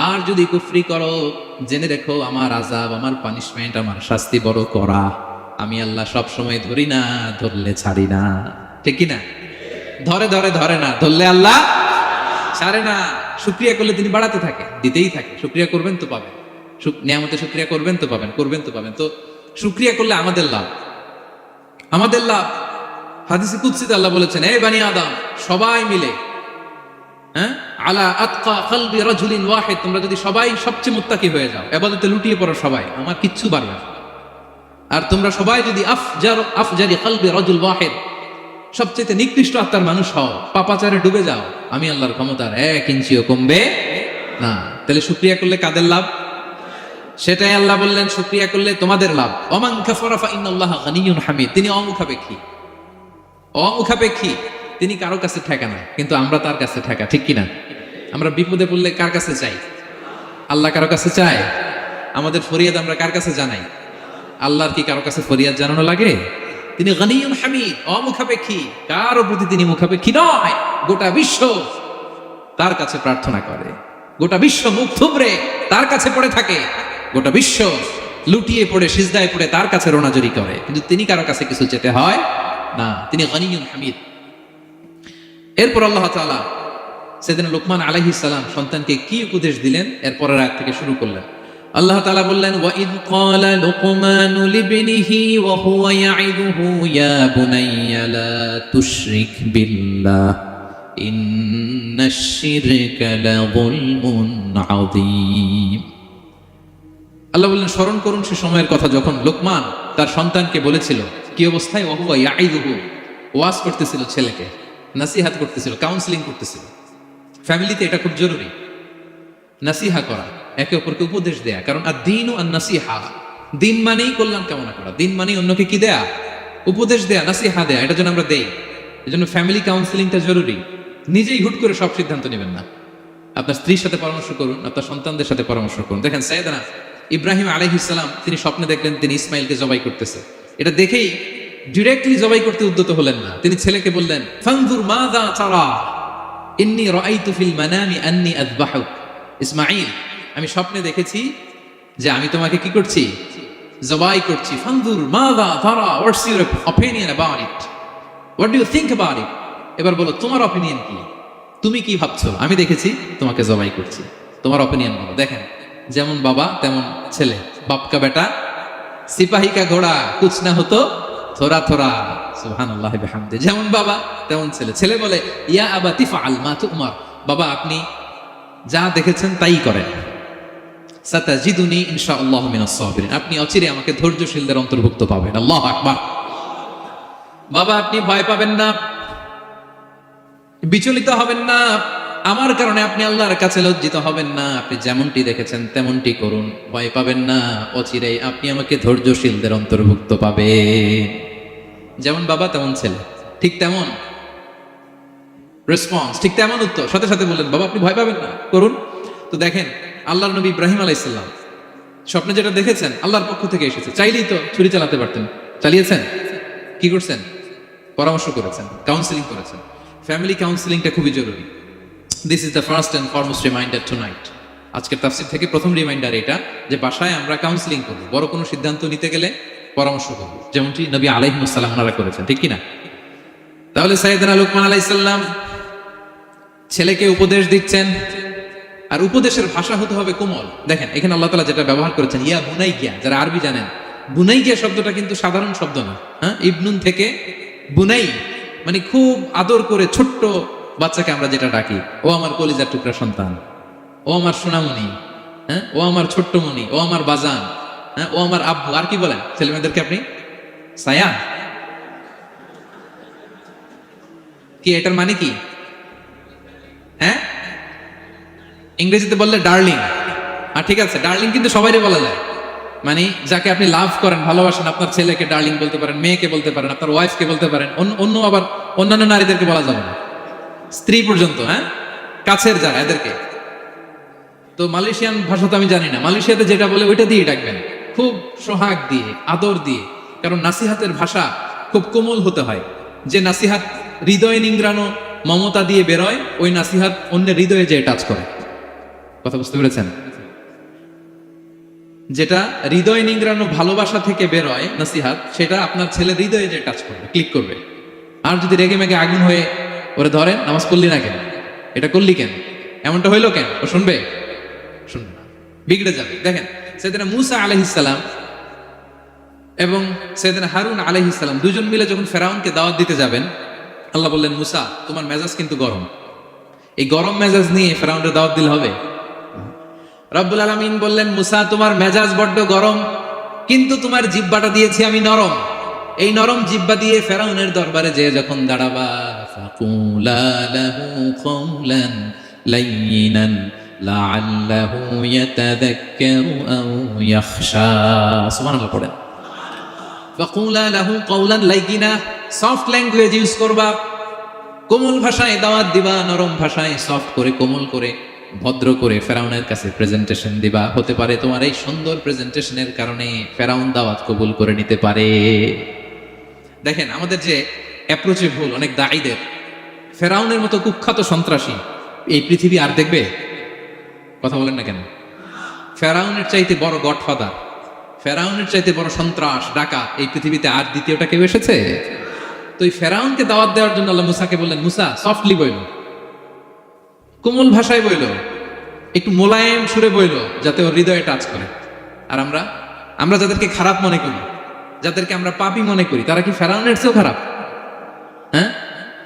আর যদি কুফরি করো জেনে রেখো আমার আযাব, আমার পানিশমেন্ট, আমার শাস্তি বড় কড়া। আমি আল্লাহ সব সময় ধরি না, ধরলে ছাড়ি না। ঠিক কি না? ধরে ধরে ধরে না, ধরলে আল্লাহ ছাড়ে না। শুকরিয়া করলে তিনি বাড়াতে থাকে, দিতেই থাকে। শুকরিয়া করবেন তো পাবেন, নিয়ামতে শুকরিয়া করবেন তো পাবেন, করবেন তো পাবেন। তো শুকরিয়া করলে আমাদের লাভ, আমাদের লাভ। হাদিসে কুদসিতে আল্লাহ বলেছেন এই বানি আদম সবাই মিলে, হ্যাঁ, আলা আতকা কলবি রাজুলিন ওয়াহিদ, তোমরা যদি সবাই সবচেয়ে মুত্তাকি হয়ে যাও, ইবাদতে লুটিয়ে পড়ো সবাই, আমার কিচ্ছু পারবে না। আর তোমরা সবাই যদি আফজারি কলবি রাজুল ওয়াহিদ, সবচেয়ে নিকৃষ্ট আত্মার মানুষ হও, পাপাচারে ডুবে যাও, আমি আল্লাহর ক্ষমতার 1 ইঞ্চিও কমবে না। তাহলে শুকরিয়া করলে কাদের লাভ? সেটাই আল্লাহ বললেন শুকরিয়া করলে তোমাদের লাভ। ওমান কাফারা ফাইন্নাল্লাহা গানিয়ুন হামিদ। তিনি অমুখাপেক্ষী, অমুখাপেক্ষী, তিনি কারো কাছে ঠেকা না, কিন্তু আমরা তার কাছে ঠেকা। ঠিক কিনা? আমরা বিপদে পড়লে কার কাছে চাই? আল্লাহ কারো কাছে চায়? আমাদের ফরিয়াদ আমরা কার কাছে জানাই? আল্লাহর কি কারো কাছে ফরিয়াদ জানানো লাগে? তিনি গানিয়ুন হামিদ, অমুখাপেক্ষী, কারো প্রতি তিনি মুখাপেক্ষী নয়। গোটা বিশ্ব তার কাছে প্রার্থনা করে, গোটা বিশ্ব মুখ থুবড়ে তার কাছে পড়ে থাকে, গোটা বিশ্ব লুটিয়ে পড়ে সিজদায় পড়ে তার কাছে রোনাজরি করে, কিন্তু তিনি কারো কাছে কিছু চেতে হয় না। তিনি গানিয়ুন হামিদ। এরপর আল্লাহ তাআলা সেদিন লোকমান আলাইহিস সালাম সন্তানকে কি উপদেশ দিলেন এরপরের আয়াত থেকে শুরু করলেন। আল্লাহ তাআলা বললেন ওয়াইদ ক্বালা লুকমানু লিবনিহি ওয়া হুয়া ইয়াইদুহু ইয়া বুনাইয়া লা তুশরিক বিল্লাহ ইন্নাশ শিরকা লাযুলমুন আযীম। আল্লাহ বললেন স্মরণ করুন সে সময়ের কথা যখন লোকমান তার সন্তানকে বলেছিল, কি অবস্থায়? ওয়া হুয়া ইয়াইদুহু, ওয়াজ করতেছিল, ছেলেকে নাসিহাত করতেছিল, কাউন্সেলিং করতেছিল। ফ্যামিলিতে এটা খুব জরুরি, নাসিহা করা, একে অপরকে উপদেশ দেয়া। কারণ আদ-দীনু আন-নাসিহা, দিন মানেই কল্যাণ কামনা করা, দিন মানেই অন্যকে কি দেয়া? উপদেশ দেয়া, নাসিহা দেয়া। এটা যেন আমরা দেই। এজন্য ফ্যামিলি কাউন্সেলিংটা জরুরি। নিজেই হুট করে সব সিদ্ধান্ত নেবেন না। আপনার স্ত্রীর সাথে পরামর্শ করুন, আপনার সন্তানদের সাথে পরামর্শ করুন। দেখেন সাইয়েদনা ইব্রাহিম আলাইহিস সালাম তিনি স্বপ্নে দেখলেন তিনি ইসমাইলকে জবাই করতেছে। এটা দেখেই ডিরেক্টলি জবাই করতে উদ্যত হলেন না, তিনি ছেলেকে বললেন ফানজুর মাযা তারা ইন্নী রাআইতু ফিল মানামি আন্নী আযবাহুক। ইসমাইল, আমি স্বপ্নে দেখেছি যে আমি তোমাকে কি করছি, জবাই করছি। ফানজুর মাযা তারা, what's your opinion about it, what do you think about it. এবার বলো তোমার অপিনিয়ন কি, তুমি কি ভাবছো? আমি দেখেছি তোমাকে জবাই করছি, তোমার অপিনিয়ন বলো। দেখেন যেমন বাবা তেমন ছেলে, বাপ কা বেটা সিপাহী কা ঘোড়া কুছ না হতো থোড়া থোড়া, সুবহানাল্লাহ বিহামদি। যেমন বাবা তেমন ছেলে। ছেলে বলে ইয়া আবাতি ফাআল মা তুমার, বাবা আপনি যা দেখেছেন তাই করেন। সাতাজিদুনি ইনশাআল্লাহ মিনাস সাবিরিন, আপনি অচিরে আমাকে ধৈর্যশীলদের অন্তর্ভুক্ত পাবেন। আল্লাহু আকবার। বাবা আপনি ভয় পাবেন না, বিচলিত হবেন না, আমার কারণে আপনি আল্লাহর কাছে লজ্জিত হবেন না। আপনি যেমনটি দেখেছেন তেমনটি করুন, ভয় পাবেন না, অচিরেই আপনি আমাকে ধৈর্যশীলদের অন্তর্ভুক্ত পাবেন। যেমন বাবা তেমন ছেলে, ঠিক তেমন রেসপন্স, ঠিক তেমন উত্তর। সাথে সাথে বললেন বাবা আপনি ভয় পাবেন না, করুন। তো দেখেন আল্লাহর নবী ইব্রাহিম আলাইহিস সালাম স্বপ্নে যেটা দেখেছেন আল্লাহর পক্ষ থেকে এসেছে, চাইলেই তো ছুরি চালাতে পারতেন, চালিয়েছেন। কি করছেন? পরামর্শ করেছেন, কাউন্সিলিং করেছেন। ফ্যামিলি কাউন্সিলিংটা খুবই জরুরি। This is the first and foremost reminder tonight. আজকের তাফসীর থেকে প্রথম রিমাইন্ডার এটা যে বাসায় আমরা কাউন্সিলিং করব, বড় কোনো সিদ্ধান্ত নিতে গেলে পরামর্শ করব, যেমনটি নবী আলাইহিস সালাম ওনারা করেছেন, ঠিক কি না? তাহলে সাইয়েদনা লুকমান আলাইহিস সালাম ছেলেকে উপদেশ দিচ্ছেন, আর উপদেশের ভাষা হতে হবে কোমল। দেখেন এখানে আল্লাহ তাআলা যেটা ব্যবহার করেছেন ইয়া বুনাইয়া, যারা আরবি জানেন, বুনাইয়া শব্দটা কিন্তু সাধারণ শব্দ না। হ্যাঁ, ইবনুন থেকে বুনাই মানে খুব আদর করে ছোট্ট বাচ্চাকে আমরা যেটা ডাকি, ও আমার কলিজার টুকরা সন্তান, ও আমার সোনামণি, হ্যাঁ, ও আমার ছোট্ট মণি, ও আমার বাজান, হ্যাঁ, ও আমার আব্বু। আর কি বলেন ছেলে মেয়েদেরকে আপনি? সায়া। কি এটার মানে কি? হ্যাঁ, ইংরেজিতে বললে ডার্লিং। আর ঠিক আছে, ডার্লিং কিন্তু সবাইরে বলা যায়, মানে যাকে আপনি লাভ করেন, ভালোবাসেন, আপনার ছেলেকে ডার্লিং বলতে পারেন, মেয়েকে বলতে পারেন, আপনার ওয়াইফকে বলতে পারেন, অন্য আবার অন্যান্য নারীদেরকে বলা যাবে না, স্ত্রী পর্যন্ত, হ্যাঁ, কাছের যারা এদেরকে। তো মালয়েশিয়ান ভাষা তো আমি জানি না, মালয়েশিয়াতে যেটা বলে ওইটা দিয়ে ডাকবেন, খুব সোহাগ দিয়ে, আদর দিয়ে। কারণ নাসিহাতের ভাষা খুব কোমল হতে হয়। যে নাসিহাত হৃদয়ে নিংড়ানো মমতা দিয়ে বেরোয়, ওই নাসিহাত অন্যের হৃদয়ে যে টাচ করে। কথা বুঝতে পেরেছেন? যেটা হৃদয় নিংড়ানো ভালোবাসা থেকে বেরোয় নাসিহাত, সেটা আপনার ছেলে হৃদয়ে যে টাচ করবে, ক্লিক করবে। আর যদি রেগে মেগে আগুন হয়ে ওরে ধরেন, নামাজ পড়লি না কেন, এটা করলি কেন, এমনটা হইলো কেন, ও শুনবে? শুনবে না, বিগড়ে যাবে। দেখেন সাইয়েদনা মূসা আলাইহিস সালাম এবং সাইয়েদনা হারুন আলাইহিস সালাম দুজন মিলে যখন ফেরাউনকে দাওয়াত দিতে যাবেন, আল্লাহ বললেন মূসা তোমার মেজাজ কিন্তু গরম, এই গরম মেজাজ নিয়ে ফেরাউনের দাওয়াত দিলে হবে? রব্বুল আলামিন বললেন মূসা তোমার মেজাজ বড্ড গরম, কিন্তু তোমার জিহ্বাটা দিয়েছি আমি নরম। এই নরম জিহ্বা দিয়ে ফেরাউনের দরবারে যে যখন দাঁড়াবা, ফাকুলা লাহু কওলান লাইয়িনান লাআল্লাহু ইয়াতাযাক্কারু আও ইয়াখশা। সুবহানাল্লাহ পড়েন। ফাকুলা লাহু কওলান লাইয়িনা, সফট ল্যাঙ্গুয়েজ ইউজ করবা, কোমল ভাষায় দাওয়াত দিবা, নরম ভাষায় সফট করে, কোমল করে, ভদ্র করে ফেরাউনের কাছে প্রেজেন্টেশন দিবা। হতে পারে তোমার এই সুন্দর প্রেজেন্টেশনের কারণে ফেরাউন দাওয়াত কবুল করে নিতে পারে। দেখেন আমাদের যে অ্যাপ্রোচে ভুল অনেক দায়ীদের। ফেরাউনের মতো কুখ্যাত সন্ত্রাসী এই পৃথিবী আর দেখবে? কথা বলেন না কেন? ফেরাউনের চাইতে বড় গডফাদার, ফেরাউনের চাইতে বড় সন্ত্রাস ডাকাত এই পৃথিবীতে আর দ্বিতীয়টা কেউ এসেছে? তো এই ফেরাউনকে দাওয়াত দেওয়ার জন্য আল্লাহ মুসাকে বললেন মুসা সফটলি বইল, কোমল ভাষায় বইল, একটু মোলায়েম সুরে বইল, যাতে ওর হৃদয়ে টাচ করে। আর আমরা যাদেরকে খারাপ মনে করি, যাদেরকে আমরা পাপী মনে করি, তারা কি ফেরাউনের চেয়েও খারাপ? হ্যাঁ,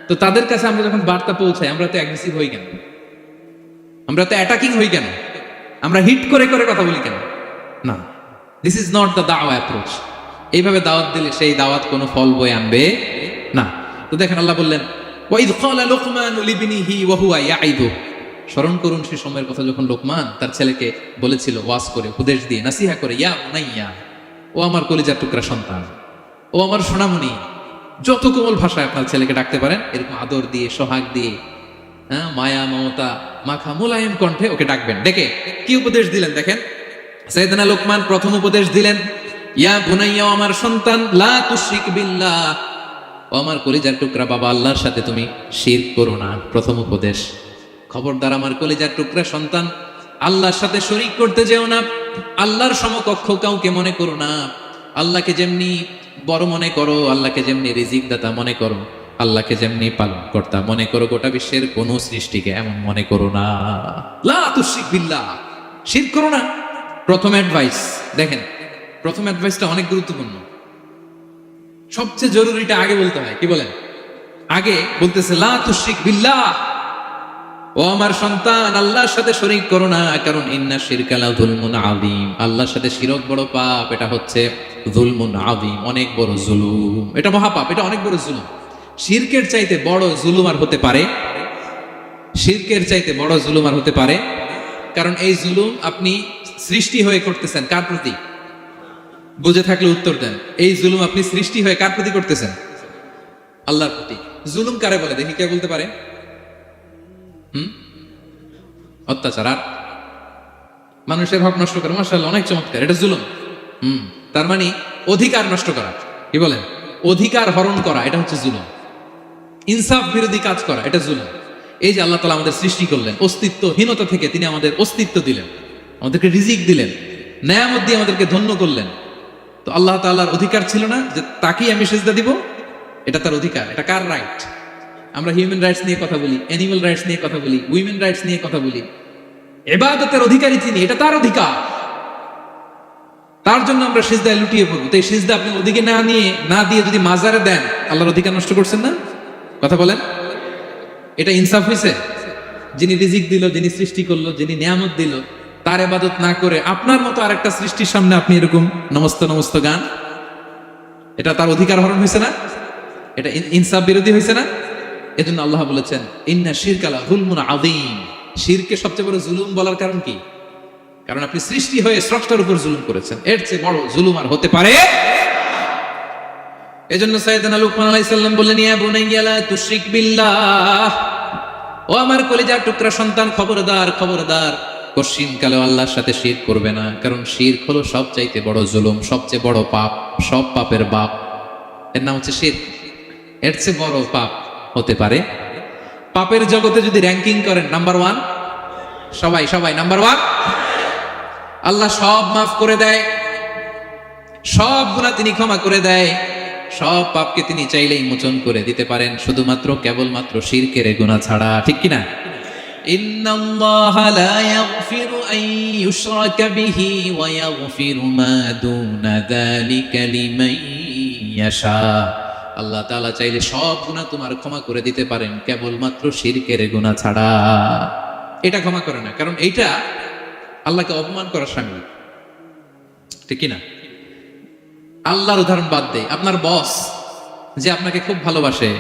তো তাদের কাছে আমরা যখন বার্তা পৌঁছাই, আমরা তো অ্যাগ্রেসিভ হই কেন? আমরা তো অ্যাটাকিং হই কেন? আমরা হিট করে করে কথা বলি কেন? না, দিস ইজ নট দ্য দাওয়া অ্যাপ্রোচ। এইভাবে দাওয়াত দিলে সেই দাওয়াত কোনো ফল বয়ে আনবে না। তো দেখেন আল্লাহ বললেন ওয়াইদ ক্বালা লুকমানু লিবনিহি ওয়া হুয়া ইয়াইদু, স্মরণ করুন সে সময়ের কথা যখন লোকমান তার ছেলেকে বলেছিল, ওয়াজ করে, উপদেশ দিয়ে, নাসিহা করে, ইয়া বুনাইয়া, ও আমার কলিজার টুকরা সন্তান, ও আমার সোনামণি। যত কোমল ভাষায় আপনার ছেলেকে ডাকতে পারেন, এরকম আদর দিয়ে, সোহাগ দিয়ে, হ্যাঁ, মায়া মমতা মাখা মোলায়েম কণ্ঠে ওকে ডাকবেন। ডেকে কি উপদেশ দিলেন দেখেন। সাইয়েদনা লোকমান প্রথম উপদেশ দিলেন, ইয়া বুনাইয়া, আমার সন্তান, লা তুশরিক বিল্লাহ, ও আমার কলিজার টুকরা বাবা, আল্লাহর সাথে তুমি শিরক করো না। প্রথম উপদেশ, খবরদার আমার কলিজার টুকরা সন্তান, আল্লাহর সাথে শরীক করতে যেও না। আল্লাহর সমকক্ষ কাউকে মনে করো না। আল্লাহকে যেমনি বড় মনে করো, আল্লাহকে যেমনি রিজিক দাতা মনে করো, আল্লাহকে যেমনি পালন কর্তা মনে করো, গোটা বিশ্বের কোন সৃষ্টিকে এমন মনে করো না। লা তুশরিক বিল্লাহ, শিরক করো না। প্রথম অ্যাডভাইস দেখেন, প্রথম অ্যাডভাইসটা অনেক গুরুত্বপূর্ণ। সবচেয়ে জরুরিটা আগে বলতে হয়। কি বলেন? আগে বলতেছে লা তুশরিক বিল্লাহ, ও আমার সন্তান, আল্লাহর সাথে শরীক করো না, কারণ ইন্না শিরকা লা যুলমুন আযীম, আল্লাহর সাথে শিরক বড় পাপ। এটা হচ্ছে যুলমুন আযীম, অনেক বড় জুলুম। এটা মহাপাপ, এটা অনেক বড় জুলুম। শিরকের চাইতে বড় জুলুম আর হতে পারে? শিরকের চাইতে বড় জুলুম আর হতে পারে? কারণ এই জুলুম আপনি সৃষ্টি হয়ে করতেছেন কার প্রতি? বুঝে থাকলে উত্তর দেন। এই জুলুম আপনি সৃষ্টি হয়ে কার প্রতি করতেছেন? আল্লাহর প্রতি। জুলুম কারে বলে দেখি, কে বলতে পারে? অত্যাচার আর মানুষের হক নষ্ট করা। মাশাআল্লাহ, অনেক চমৎকার, এটা জুলুম। তার মানে অধিকার নষ্ট করা। কি বলেন? অধিকার হরণ করা, এটা হচ্ছে জুলুম। ইনসাফ বিরোধী কাজ করা, এটা জুলুম। এই যে আল্লাহ তাআলা আমাদের সৃষ্টি করলেন, অস্তিত্বহীনতা থেকে তিনি আমাদের অস্তিত্ব দিলেন, আমাদেরকে রিজিক দিলেন, নেয়ামত দিয়ে আমাদেরকে ধন্য করলেন। তো আল্লাহ তাআলার অধিকার ছিল না যে তাকেই আমি সিজদা দিব? এটা তার অধিকার। এটা কার রাইট? আমরা হিউম্যান রাইটস নিয়ে কথা বলি, অ্যানিমাল রাইটস নিয়ে কথা বলি, উইমেন রাইটস নিয়ে কথা বলি। ইবাদতের অধিকারী তিনি, এটা তার অধিকার। তার জন্য আমরা সিজদায় লুটিয়ে পড়বো। তো এই সিজদা আপনি ওদিকে না দিয়ে যদি মাজারে দেন, আল্লাহর অধিকার নষ্ট করছেন না? কথা বলেন, এটা ইনসাফ হয়েছে? যিনি রিজিক দিল, যিনি সৃষ্টি করলো, যিনি নিয়ামত দিল, তার ইবাদত না করে আপনার মতো আরেকটা সৃষ্টির সামনে আপনি এরকম নমস্ত নমস্ত গান, এটা তার অধিকার হরণ হয়েছে না? এটা ইনসাফ বিরোধী হয়েছে না? এজন্য আল্লাহ বলেছেন ইন্না শিরকা লা যুলমুন আযীম। শিরকে সবচেয়ে বড় জুলুম বলার কারণ কি? কারণ আপনি সৃষ্টি হয়ে স্রষ্টার উপর জুলুম করেছেন। এর চেয়ে বড় জুলুম আর হতে পারে? এজন্য সাইয়েদনা লুকমান আলাইহিস সালাম বললেন, ইয়া বুনাইয়া লা তুশরিক বিল্লাহ, ও আমার কলিজার টুকরা সন্তান, খবরদার খবরদার, কশিনকালে আল্লাহর সাথে শিরক করবে না। কারণ শিরক হলো সবচাইতে বড় জুলুম, সবচেয়ে বড় পাপ, সব পাপের বাপ। এর নাম হচ্ছে শিরক। এর চেয়ে বড় পাপ হতে পারে? পাপের জগতে যদি র্যাঙ্কিং করেন, নাম্বার 1 সবাই সবাই নাম্বার 1। আল্লাহ সব মাফ করে দেয়, সব গুনাহ তিনি ক্ষমা করে দেয়, সব পাপকে তিনি চাইলেই মোচন করে দিতে পারেন, শুধুমাত্র কেবলমাত্র শিরকের গুনাহ ছাড়া। ঠিক কিনা? ইন্নাল্লাহা লা ইয়াগফিরু আন ইউশরাকা বিহি ওয়া ইয়াগফিরু মা দুনা যালিকা লিমান ইয়াশা। আল্লাহ তাআলা চাইলে সব গুনাহ তোমার ক্ষমা করে দিতে পারেন, কেবলমাত্র শিরকের গুনাহ ছাড়া। এটা ক্ষমা করে না, কারণ এইটা আল্লাহকে অপমান করার শামিল। ঠিক কিনা? আল্লাহর উদাহরণ বাদ দেয়। আপনার বস যে আপনাকে খুব ভালোবাসে,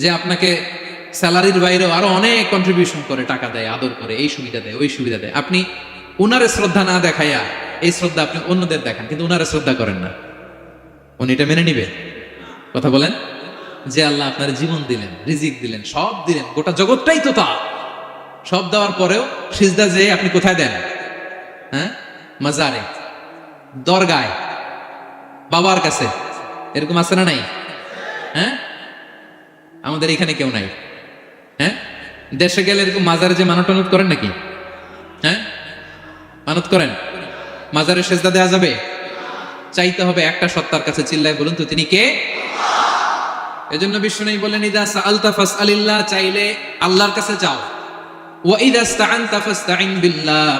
যে আপনাকে স্যালারির বাইরেও আরো অনেক কন্ট্রিবিউশন করে, টাকা দেয়, আদর করে, এই সুবিধা দেয়, ওই সুবিধা দেয়, আপনি উনারে শ্রদ্ধা না দেখাইয়া এই শ্রদ্ধা আপনি অন্যদের দেখান, কিন্তু উনারে শ্রদ্ধা করেন না, উনি এটা মেনে নিবে? কথা বলেন। যে আল্লাহ আপনার জীবন দিলেন, রিজিক দিলেন, সব দিলেন, গোটা জগৎটাই তো তার, সব দেওয়ার পরেও সিজদা যে আপনি কোথায় দেন? হ্যাঁ, মাজারে, দরগায়, বাবার কাছে। এরকম আছে না নাই? হ্যাঁ, আমাদের এখানে কেউ নাই। হ্যাঁ, দেশে গেলে এরকম মাজারে যে মানত টানত করেন নাকি? হ্যাঁ, মানত করেন? মাজারে সেজদা দেওয়া যাবে? চাইতে হবে একটা সত্তার কাছে। চিল্লায় বলুন তো, তিনি কে? এজন্য বিষ্ণু বলেন, ইদা সাআলতা ফাসআলিল্লাহ, চাইলে আল্লাহর কাছে চাও। ওয়া ইদা ইসতাআনতা ফাসতাইন বিল্লাহ,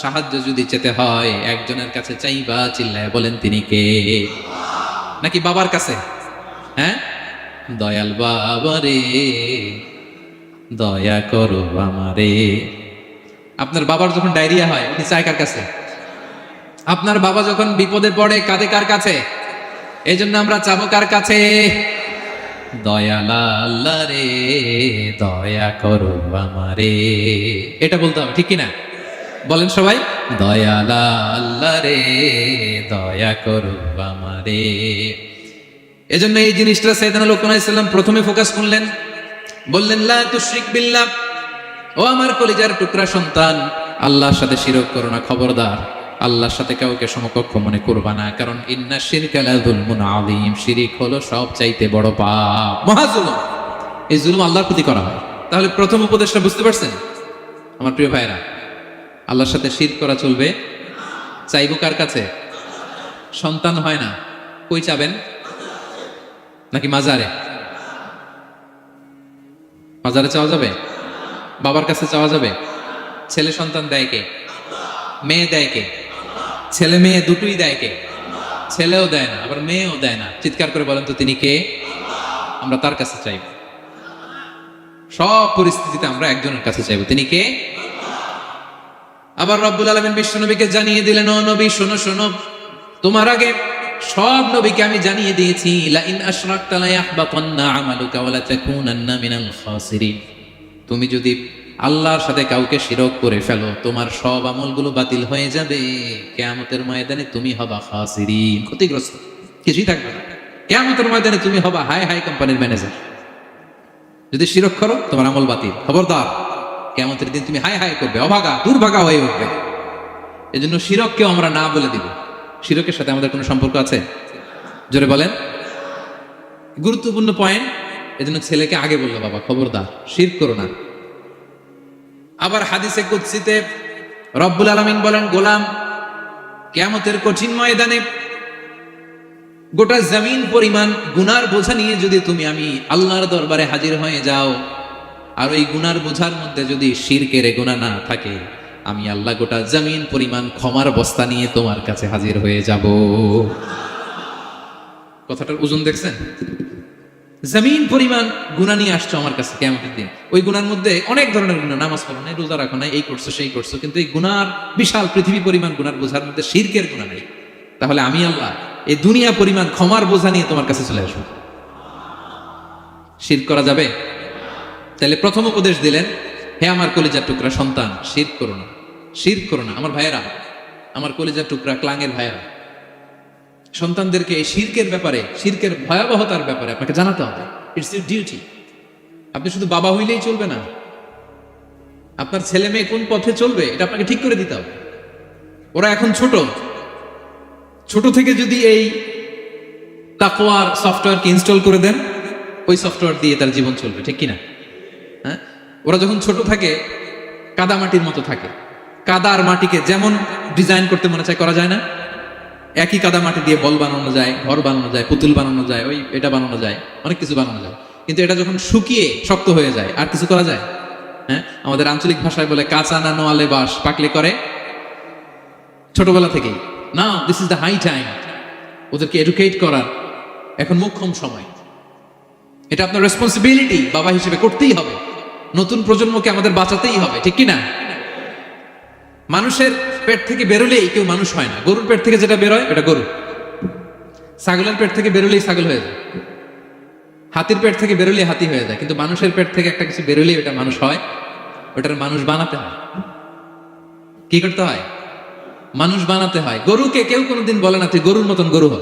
সাহায্য যদি চেতে হয় একজনের কাছে চাইবা। চিল্লায় বলেন, তিনি কে? নাকি বাবার কাছে? হ্যাঁ, দয়াল বাবা রে দয়া করো আমারে। আপনার বাবার যখন ডায়রিয়া হয়, উনি চায় কার কাছে? আপনার বাবা যখন বিপদে পড়ে, কাঁদে কার কাছে? এই জন্য আমরা চাবো কার কাছে? দয়ালা আল্লাহ রে দয়া করো আমারে। এটা বলতে হবে, ঠিক কিনা? বলেন সবাই, দয়ালা আল্লাহ রে দয়া করো আমারে। এজন্য এই জিনিসটা সাইয়েদনা লুকমান আলাইহিস সালাম প্রথমে ফোকাস করলেন। বললেন লা তুশরিক বিল্লাহ, ও আমার কলিজার টুকরা সন্তান, আল্লাহর সাথে শিরক করো না, খবরদার আল্লাহর সাথে কাউকে সমকক্ষ মনে করবা না, কারণ ইন্না শিরকা লাযুলমুন আযীম, শিরক হলো সব চাইতে বড় পাপ, মহাজুলুম। এই জুলুম আল্লাহর প্রতি করা হয়। তাহলে প্রথম উপদেশটা বুঝতে পারছেন আমার প্রিয় ভাইরা? আল্লাহর সাথে শিরক করা চলবে। চাইবো কার কাছে? সন্তান হয় না, কই চাবেন? নাকি মাজারে? মাজারে চাওয়া যাবে? বাবার কাছে চাওয়া যাবে? ছেলে সন্তান দেয় কে? মেয়ে দেয় কে? ছেলে মেয়ে দুটোই দেয় কে? ছেলেও দেয় না, আবার মেয়েও দেয় না। চিৎকার করে বলেন তো তিনি কে? আমরা তার কাছে চাইব। সব পরিস্থিতিতে আমরা একজনের কাছে চাইব, তিনি কে? আবার রব্বুল আলামিন বিশ্ব নবীকে জানিয়ে দিলেন, ও নবী শোনো শোনো, তোমার আগে সব নবীকে আমি জানিয়ে দিয়েছি, লা ইন আশরাকতা লা ইয়াহবাতান্না আমালুকা ওয়া লা তাকুনান্না মিনাল খাসিরিন। তুমি যদি আল্লাহর সাথে কাউকে শিরক করে ফেলো, তোমার সব আমলগুলো বাতিল হয়ে যাবে, কিয়ামতের ময়দানে তুমি হবা খাসিরিন, ক্ষতিগ্রস্ত, কিছুই থাকবে না। কিয়ামতের ময়দানে তুমি হবা হাই হাই কোম্পানির ম্যানেজার। যদি শিরক করো তোমার আমল বাতিল, খবরদার কিয়ামতের দিন তুমি হাই হাই করবে, অভাগা দুর্ভাগা হয়ে উঠবে। এজন্য শিরককেও আমরা না বলে দিব। শিরকের সাথে আমাদের কোনো সম্পর্ক আছে? জোরে বলেন। গুরুত্বপূর্ণ পয়েন্ট, এজন্য ছেলেকে আগে বললো, বাবা খবরদার শিরক করো না। আবার হাদিসে কুদসিতে রব্বুল আলামিন বলেন, গোলাম কিয়ামতের কঠিন ময়দানে গোটা জমিন পরিমাণ গুনার বোঝা নিয়ে যদি তুমি আমি আল্লাহর দরবারে হাজির হয়ে যাও, আর ওই গুনার বোঝার মধ্যে যদি শিরকের গুনাহ না থাকে, আমি আল্লাহ গোটা জমিন পরিমাণ ক্ষমার বস্তা নিয়ে তোমার কাছে হাজির হয়ে যাব। কথাটার ওজন দেখছেন? জমিন পরিমাণ গুনাহ নিয়ে আসছো আমার কাছে কিয়ামতের দিন। ওই গুনার মধ্যে অনেক ধরনের গুনাহ, নামাজ পড়ো না, রোজা রাখো না, এই করছো সেই করছো, কিন্তু এই গুনার বিশাল পৃথিবী পরিমাণ গুনার বোঝার মধ্যে শিরকের গুনাহ নেই। তাহলে আমি আল্লাহ এই দুনিয়া পরিমাণ ক্ষমার বোঝা নিয়ে তোমার কাছে চলে আসবো। শিরক করা যাবে? তাহলে প্রথম উপদেশ দিলেন, হে আমার কলিজার টুকরা সন্তান, শিরক করো না, শিরক করো না। আমার ভাইয়েরা, আমার কলিজার টুকরা ক্লাঙের ভাইয়েরা, সন্তানদেরকে এই শিরকের ব্যাপারে, শিরকের ভয়াবহতার ব্যাপারে আপনাকে জানাতে হবে। It's your duty. আপনি শুধু বাবা হইলেই চলবে না, আপনার ছেলে মেয়ে কোন পথে চলবে এটা আপনাকে ঠিক করে দিতে হবে। ওরা এখন ছোট, ছোট থেকে যদি এই তাকওয়ার সফটওয়্যারকে ইনস্টল করে দেন, ওই সফটওয়্যার দিয়ে তার জীবন চলবে, ঠিক কিনা? হ্যাঁ, ওরা যখন ছোট থাকে কাদা মাটির মতো থাকে। কাদা আর মাটিকে যেমন ডিজাইন করতে মনে চায় করা যায় না? একই কাদা মাটি দিয়ে বল বানানো যায়, ঘর বানানো যায়, পুতুল বানানো যায়, ওই এটা বানানো যায়, অনেক কিছু বানানো যায়। কিন্তু এটা যখন শুকিয়ে শক্ত হয়ে যায়, আর কিছু করা যায়? হ্যাঁ, আমাদের আঞ্চলিক ভাষায় বলে কাঁচা না নোয়ালে বাস পাকলে করে। ছোটবেলা থেকেই না, this is the high time ওদেরকে এডুকেট করার এখন মোক্ষম সময়। এটা আপনার রেসপন্সিবিলিটি, বাবা হিসেবে করতেই হবে। নতুন প্রজন্মকে আমাদের বাঁচাতেই হবে, ঠিক কিনা? মানুষের পেট থেকে বেরোলেই কেউ মানুষ হয় না। গরুর পেট থেকে যেটা বেরোয় এটা গরু, ছাগলের পেট থেকে বেরোলেই ছাগল হয়ে যায়, হাতির পেট থেকে বেরোলেই হাতি হয়ে যায়। কিন্তু মানুষের পেট থেকে একটা কিছু বেরোলেই ওটা মানুষ হয়, ওটার মানুষ বানাতে হয়। কি করতে হয়? মানুষ বানাতে হয়। গরুকে কেউ কোনোদিন বলে না তুই গরুর মতন গরু হ।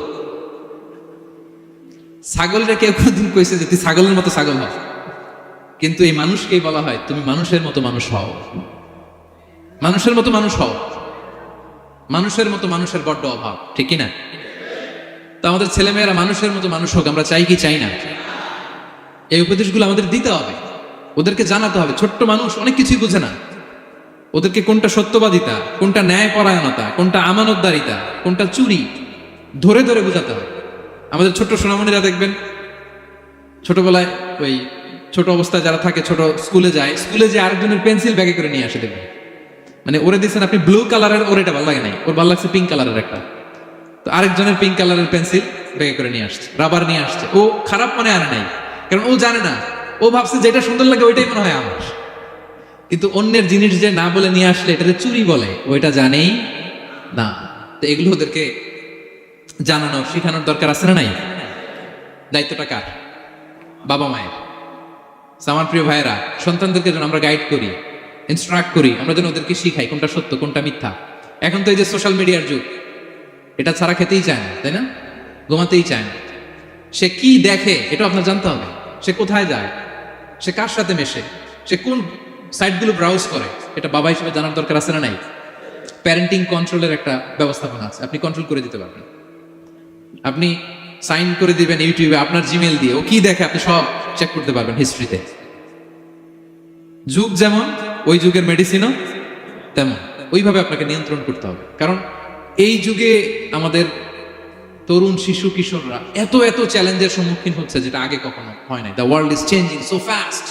ছাগলরে কেউ কোনোদিন কইছে যে তুই ছাগলের মতো ছাগল হ। কিন্তু এই মানুষকেই বলা হয় তুমি মানুষের মতো মানুষ হও, মানুষের মতো মানুষ হও। মানুষের মতো মানুষের বড্ড অভাব, ঠিক কিনা? তো আমাদের ছেলেমেয়েরা মানুষের মতো মানুষ হোক, আমরা চাই কি চাই না? এই উপদেশগুলো আমাদের দিতে হবে, ওদেরকে জানাতে হবে। ছোট্ট মানুষ অনেক কিছুই বুঝে না, ওদেরকে কোনটা সত্যবাদিতা, কোনটা ন্যায়পরায়ণতা, কোনটা আমানতদারিতা, কোনটা চুরি, ধরে ধরে বোঝাতে হবে। আমাদের ছোট্ট সোনামণিরা দেখবেন ছোটবেলায় ওই ছোট অবস্থায় যারা থাকে, ছোট স্কুলে যায়, স্কুলে যে আরেকজনের পেন্সিল ব্যাগে করে নিয়ে আসে দেখবেন। মানে ওরে দিচ্ছেন আপনি ব্লু কালারের, ওর এটা ভালো লাগে নাই, ওর ভালো লাগছে পিঙ্ক কালারের একটা, তো আরেকজনের পিঙ্ক কালারের পেন্সিল ব্যাগে করে নিয়ে আসছে, রাবার নিয়ে আসছে। ও খারাপ মানে আনে নাই, কারণ ও জানে না, ও ভাবছে যেটা সুন্দর লাগে ওইটাই মনে হয় আমার। কিন্তু অন্যের জিনিস যে না বলে নিয়ে আসলে এটাতে চুরি বলে, ওইটা জানেই না। তো এগুলো ওদেরকে জানানো শেখানোর দরকার আছে না নাই? দায়িত্বটা কার? বাবা মায়ের। আমার প্রিয় ভাইয়েরা, সন্তানদেরকে যেন আমরা গাইড করি, ইনস্ট্রাক্ট করি, আমরা যেন ওদেরকে শিখাই কোনটা সত্য কোনটা মিথ্যা। এখন তো এই যে সোশ্যাল মিডিয়ার যুগ, এটা ছাড়া খেতেই চায় না, তাই না? ঘুমাতেই চায় না। সে কি দেখে এটা আপনার জানতে হবে, সে কোথায় যায়, সে কার সাথে মেশে, সে কোন সাইটগুলো ব্রাউজ করে, এটা বাবা হিসেবে জানার দরকার আছে না নাই? প্যারেন্টিং কন্ট্রোলের একটা ব্যবস্থাপনা আছে, আপনি কন্ট্রোল করে দিতে পারবেন। আপনি সাইন করে দিবেন ইউটিউবে আপনার জিমেল দিয়ে, ও কি দেখে আপনি সব চেক করতে পারবেন হিস্ট্রিতে। যুগ যেমন, ওই যুগের মেডিসিনও তেমন, ওইভাবে আপনাকে নিয়ন্ত্রণ করতে হবে। কারণ এই যুগে আমাদের তরুণ শিশু কিশোররা এত এত চ্যালেঞ্জের সম্মুখীন হচ্ছে যেটা আগে কখনো হয় নাই। The world is changing so fast,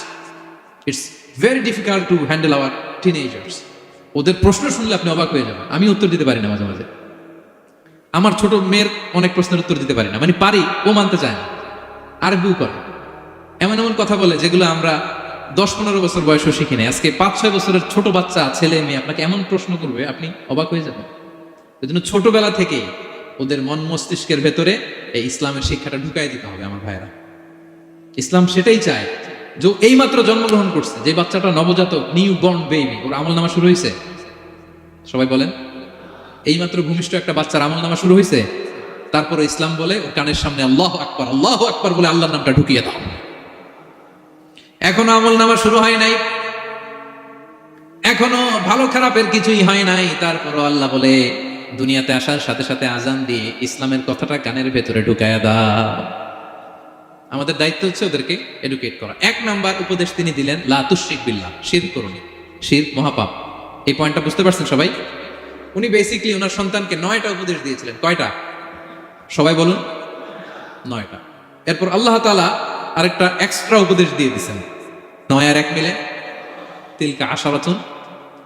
it's very difficult to handle our teenagers. ওদের প্রশ্ন শুনলে আপনি অবাক হয়ে যাবেন। আমি উত্তর দিতে পারি না মাঝে মাঝে, আমার ছোট মেয়ের অনেক প্রশ্নের উত্তর দিতে পারি না, মানে পারি, ও মানতে চায় না, আরবিও করে, এমন এমন কথা বলে যেগুলো আমরা 10-15 বছর বয়সও শিখি নাই। আজকে 5-6 বছরের ছোট বাচ্চা ছেলে মেয়ে আপনাকে এমন প্রশ্ন করবে আপনি অবাক হয়ে যাবেন। এই জন্য ছোটবেলা থেকেই ওদের মন মস্তিষ্কের ভেতরে এই ইসলামের শিক্ষাটা ঢুকাই দিতে হবে আমার ভাইরা। ইসলাম সেটাই চায় যে এইমাত্র জন্মগ্রহণ করছে যে বাচ্চাটা, নবজাতক, নিউ বর্ন বেবি, ওর আমল নামা শুরু হয়েছে? সবাই বলেন, এইমাত্র ভূমিষ্ঠ একটা বাচ্চার আমল নামা শুরু হয়েছে। তারপরে ইসলাম বলে ওর কানের সামনে আল্লাহু আকবার বলে আল্লাহর নামটা ঢুকিয়ে দাও। এখনো আমল নামা শুরু হয় নাই, এখনো ভালো খারাপের কিছুই হয় নাই, তারপরও আল্লাহ বলে দুনিয়াতে আসার সাথে সাথে আজান দিয়ে ইসলামের কথাটা কানের ভেতরে ঢুকায়া দাও। আমাদের দায়িত্ব হচ্ছে ওদেরকে এডুকেট করা। 1 নাম্বার উপদেশ তিনি দিলেন, লা তুশরিক বিল্লাহ, শিরক করো না, শিরক মহাপাপ। এই পয়েন্টটা বুঝতে পারছেন সবাই? উনি বেসিক্যালি ওনার সন্তানকে 9টা উপদেশ দিয়েছিলেন। কয়টা? সবাই বলুন, 9টা। এরপর আল্লাহ তাআলা আরেকটা এক্সট্রা উপদেশ দিয়ে দিয়েছেন, 9 আর 1 মিলে তিলকা আশারাতুন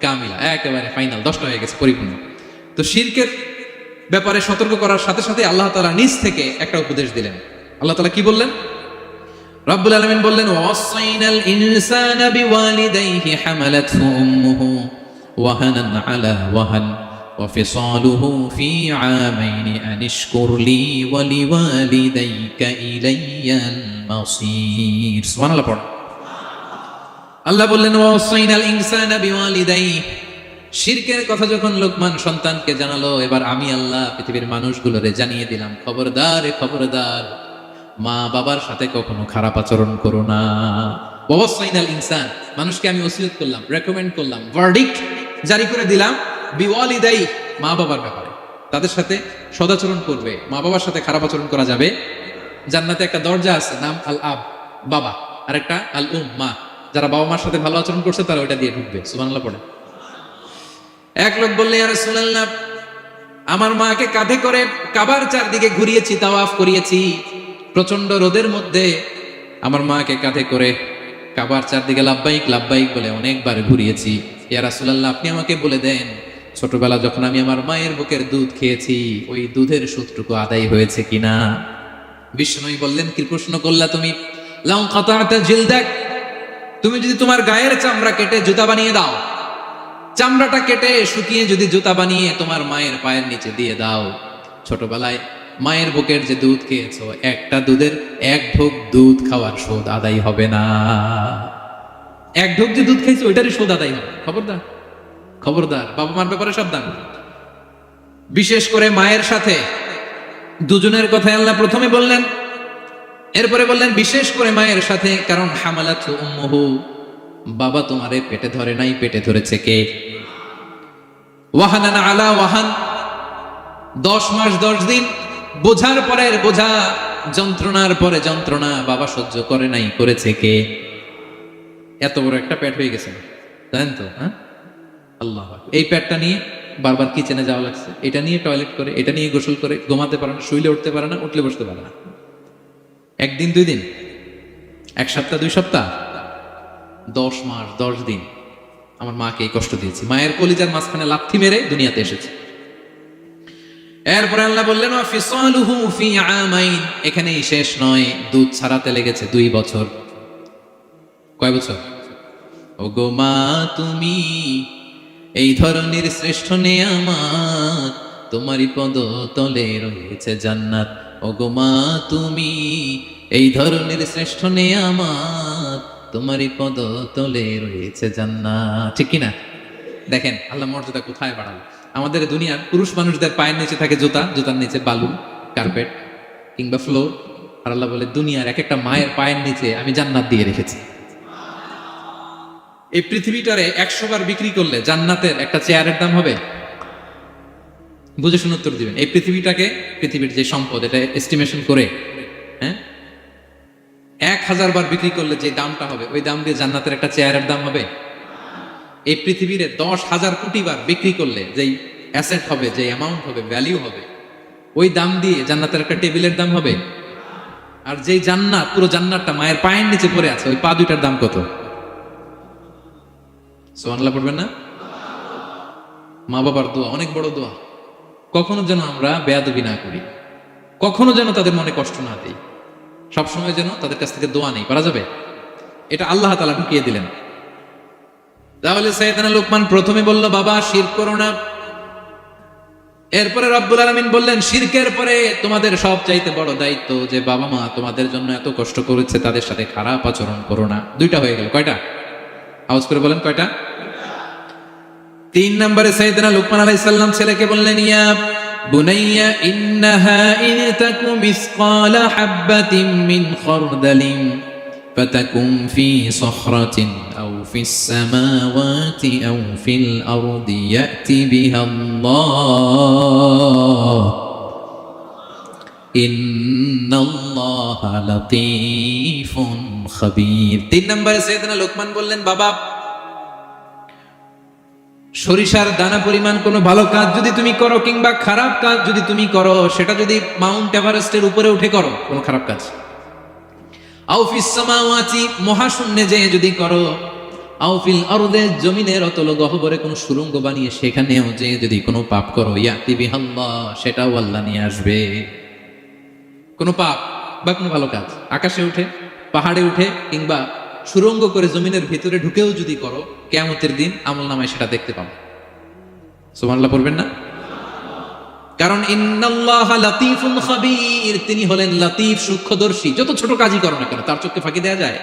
কামিলা, একেবারে ফাইনাল, 10টা হয়ে গেছে, পরিপূর্ণ। তো শিরকের ব্যাপারে সতর্ক করার সাথে সাথে আল্লাহ তাআলা নিজ থেকে একটা উপদেশ দিলেন। আল্লাহ তাআলা কি বললেন? রব্বুল আলামিন বললেন, ওয়াসাইনাল ইনসানা বিওয়ালিদাইহি হামালাতহু উম্মুহু ওয়াহানান আলা ওয়াহান ওয়া ফিসালুহু ফি আমাইনি আনিশকুর লি ওয়া লিওয়ালিদাইকা ইলাইয়াল মাসির। সুবহানাল্লাহ পড়। আল্লাহ বললেন, ওয়াসাইনাল ইনসানা বিওয়ালিদাইহি, শিরকের কথা যখন লোকমান সন্তানকে জানালো, এবার আমি আল্লাহ পৃথিবীর মানুষগুলোরে জানিয়ে দিলাম, খবরদার খবরদার, মা বাবার সাথে কখনো খারাপ আচরণ করো না। ওয়াসাইনাল ইনসান, মানুষকে আমি ওসিয়ত করলাম, রেকমেন্ড করলাম, ভার্ডিক্ট জারি করে দিলাম, বিওয়ালিদাই, মা বাবার ব্যাপারে তাদের সাথে সদাচরণ করবে, মা বাবার সাথে খারাপ আচরণ করা যাবে। জান্নাতে একটা দরজা আছে, নাম আল আব, বাবা, আর একটা আল উম, মা। যারা বাবা মার সাথে ভালো আচরণ করছে তারা ওইটা দিয়ে ঢুকবে। সুবহানাল্লাহ পড়ে। এক লোক বললে, ইয়া রাসূলুল্লাহ, আমার মাকে কাঁধে করে কাবার চারদিকে ঘুরিয়েছি, তাওয়াফ করিয়েছি, প্রচন্ড রোদের মধ্যে আমার মাকে কাঁধে করে কাবার চারদিকে লাব্বাইক লাব্বাইক বলে অনেকবার ঘুরিয়েছি। ইয়া রাসূলুল্লাহ, আপনি আমাকে বলে দেন, ছোটবেলা যখন আমি আমার মায়ের বুকের দুধ খেয়েছি, ওই দুধের সুদটুকু আদায় হয়েছে কিনা? বিষ্ণু বললেন, কি প্রশ্ন করলা তুমি? লাউ কাতা'তা জিলদাক, তুমি যদি তোমার গায়ের চামড়া কেটে জুতা বানিয়ে দাও, চামড়াটা কেটে শুকিয়ে যদি জুতা বানিয়ে তোমার মায়ের পায়ের নিচে দিয়ে দাও, ছোটবেলায় মায়ের বুকের যে দুধ খেয়েছো, একটা দুধের 1 ঢোক দুধ খাওয়ার শোধ আদায় হবে না। 1 ঢোক যে দুধ খাইছো ওইটারই শোধ আদায় হবে। খবরদার খবরদার, বাবা মার ব্যাপারে সাবধান। বিশেষ করে মায়ের সাথে, দুজনের কথা আল্লাহ প্রথমে বললেন, এরপরে বললেন বিশেষ করে মায়ের সাথে, কারণ হামালাতহু উম্মুহু, বাবা তোমারে পেটে ধরে নাই, পেটে ধরেছে কে? ওয়াহানান আলা ওয়াহান, 10 মাস 10 দিন বোঝার পরের বোঝা, যন্ত্রণার পরে যন্ত্রণা বাবা সহ্য করে নাই, করেছে কে? এত বড় একটা পেট হয়ে গেছে, জানেন তো? হ্যাঁ, আল্লাহ। এই পেটটা নিয়ে বারবার কিচেনে যাওয়া লাগছে, এটা নিয়ে টয়লেট করে, এটা নিয়ে গোসল করে, ঘুমাতে পারে না, শুইলে উঠতে পারে না, উঠলে বসতে পারে না। 1 দিন 2 দিন, 1 সপ্তাহ 2 সপ্তাহ, 10 মাস 10 দিন আমার মাকে এই কষ্ট দিয়েছি। মায়ের কলিজার মাঝখানে লাথি মেরে দুনিয়াতে এসেছে। এরপরে আল্লাহ বললেন, ওয়া ফিসালুহু ফি আমাইন, এখানেই শেষ নয়, দুধ ছাড়াতে লেগেছে 2 বছর। কয় বছর? ওগো মা, তুমি এই ধরনের শ্রেষ্ঠ নেয়ামত, তোমারই পদ তলে রয়েছে জান্নাত। ওগো মা, তুমি এই ধরনের শ্রেষ্ঠ নেয়ামত, তোমারই পদ তলে রয়েছে জান্নাত। ঠিক কিনা? দেখেন আল্লাহ মর্যাদা কোথায় বাড়ালো। আমাদের দুনিয়ার পুরুষ মানুষদের পায়ের নিচে থাকে জুতা, জুতার নিচে বালু, কার্পেট কিংবা ফ্লোর। আর আল্লাহ বলে, দুনিয়ার এক একটা মায়ের পায়ের নিচে আমি জান্নাত দিয়ে রেখেছি। এই পৃথিবীটারে 100 বার বিক্রি করলে জান্নাতের একটা চেয়ারের দাম হবে? বুঝে শুনে উত্তর দিবেন। এই পৃথিবীটাকে, পৃথিবীর যে সম্পদ, এটা এস্টিমেশন করে, হ্যাঁ, 1000 বার বিক্রি করলে যে দামটা হবে, ওই দাম দিয়ে জান্নাতের একটা চেয়ারের দাম হবে? এই পৃথিবীরে 10,000 কোটি বার বিক্রি করলে যেই অ্যাসেট হবে, যে অ্যামাউন্ট হবে, ভ্যালিউ হবে, ওই দাম দিয়ে জান্নাতের একটা টেবিলের দাম হবে? আর যেই জান্নাত, পুরো জান্নাতটা মায়ের পায়ের নিচে পড়ে আছে, ওই পা দুইটার দাম কত? সুবহানাল্লাহ পড়বেন না? মা বাবার দোয়া অনেক বড় দোয়া। কখনো যেন আমরা বেয়াদবি না করি, কখনো যেন তাদের মনে কষ্ট না দিই, সবসময় যেন তাদের কাছ থেকে দোয়া নেই। পারা যাবে? এটা আল্লাহ তাআলা ঢুকিয়ে দিলেন। তাহলে সাইয়েদনা লোকমান প্রথমে বলল, বাবা শিরক করো না। এরপরে রব্বুল আলামিন বললেন, শিরকের পরে তোমাদের সবচাইতে বড় দায়িত্ব যে বাবা মা তোমাদের জন্য এত কষ্ট করেছে, তাদের সাথে খারাপ আচরণ করো না। দুইটা হয়ে গেল। কয়টা? আওয়াজ করে বলেন কয়টা? 3 নম্বরে সাইয়েদনা লোকমান আলাইহিস সালাম ছেলেকে বললেন, ইয়া বুনাইয়া ইন্নাহা ইন তাকু মিসকালা হাববাতিন মিন খারদালিন ফাতাকুম ফি সখরাতিন আও ফিস সামাওয়াতি আও ফিল আরদি ইয়াতি বিহাল্লাহ ইন্নাল্লাহা লাতীফুন খাবীর। 3 নম্বরে সাইয়েদনা লোকমান বললেন, বাবা সরিষার দানা পরিমাণ কোনো ভালো কাজ যদি তুমি করো, কিংবা খারাপ কাজ যদি তুমি করো, সেটা যদি মাউন্ট এভারেস্টের উপরে উঠে করো, কোনো খারাপ কাজ, আও ফিস সামাওয়াতি মহাশূন্যে যেয়ে যদি করো, আও ফিল আরদে জমিনের অতল গহ্বরে কোনো সুড়ঙ্গ বানিয়ে সেখানেও যেয়ে যদি কোনো পাপ করো, ইয়াতি বিহাল্লাহ সেটাও আল্লাহ নিয়ে আসবে। কোনো পাপ বা কোনো ভালো কাজ আকাশে উঠে, পাহাড়ে উঠে, কিংবা সুড়ঙ্গ করে জমিনের ভিতরে ঢুকেও যদি করো, কিয়ামতের দিন আমলনামায় সেটা দেখতে পাবো। সুবহানাল্লাহ পড়বেন না? কারণ ইন্নাল্লাহা লাতীফুন খাবীর, তিনি হলেন লাতীফ, সূক্ষ্মদর্শী। যত ছোট কাজই করো না কেন, তার চোখে ফাঁকি দেওয়া যায়?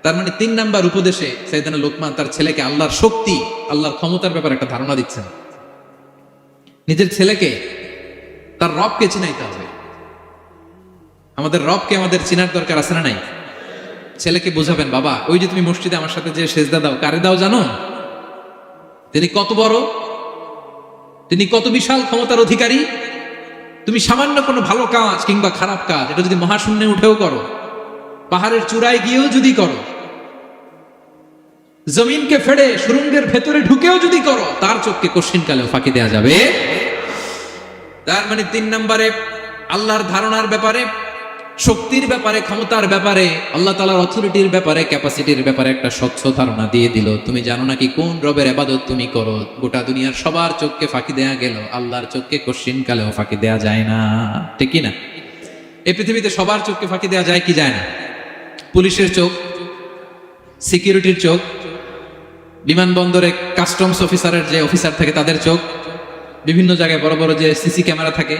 তার মানে 3 নাম্বার উপদেশে সাইয়েদনা লোকমান তার ছেলেকে আল্লাহর শক্তি, আল্লাহর ক্ষমতার ব্যাপারে একটা ধারণা দিচ্ছেন। নিজের ছেলেকে তার রবকে চিনাইতে হবে। আমাদের রবকে আমাদের চিনার দরকার আছে না নাই? ছেলেকে বোঝাবেন, বাবা ওই যে তুমি মসজিদে আমার সাথে যে সেজদা দাও, কারে দাও জানো? তিনি কত বড়, তিনি কত বিশাল ক্ষমতার অধিকারী। তুমি সামান্য কোনো ভালো কাজ কিংবা খারাপ কাজ, এটা যদি মহাশূন্যে উঠেও করো, পাহাড়ের চূড়ায় গিয়েও যদি করো, জমিনকে ফেড়ে সুরঙ্গের ভেতরে ঢুকেও যদি করো, তার চোখকে কশিনকালেও ফাঁকি দেয়া যাবে। তার মানে 3 নম্বরে আল্লাহর ধারণার ব্যাপারে, শক্তির ব্যাপারে, ক্ষমতার ব্যাপারে, আল্লাহ তাআলার অথরিটির ব্যাপারে, ক্যাপাসিটির ব্যাপারে একটা স্বচ্ছ ধারণা দিয়ে দিল। তুমি জানো নাকি কোন রবের ইবাদত তুমি করো? গোটা দুনিয়ার সবার চোখকে ফাঁকি দেয়া গেল, আল্লাহর চোখকে কশিনকালেও ফাঁকি দেয়া যায় না। ঠিক কি না? এই পৃথিবীতে সবার চোখকে ফাঁকি দেয়া যায় কি যায় না? পুলিশের চোখ, সিকিউরিটির চোখ, বিমানবন্দরে কাস্টমস অফিসারের যে অফিসার থাকে তাদের চোখ, বিভিন্ন জায়গায় বড় বড় যে সিসি ক্যামেরা থাকে,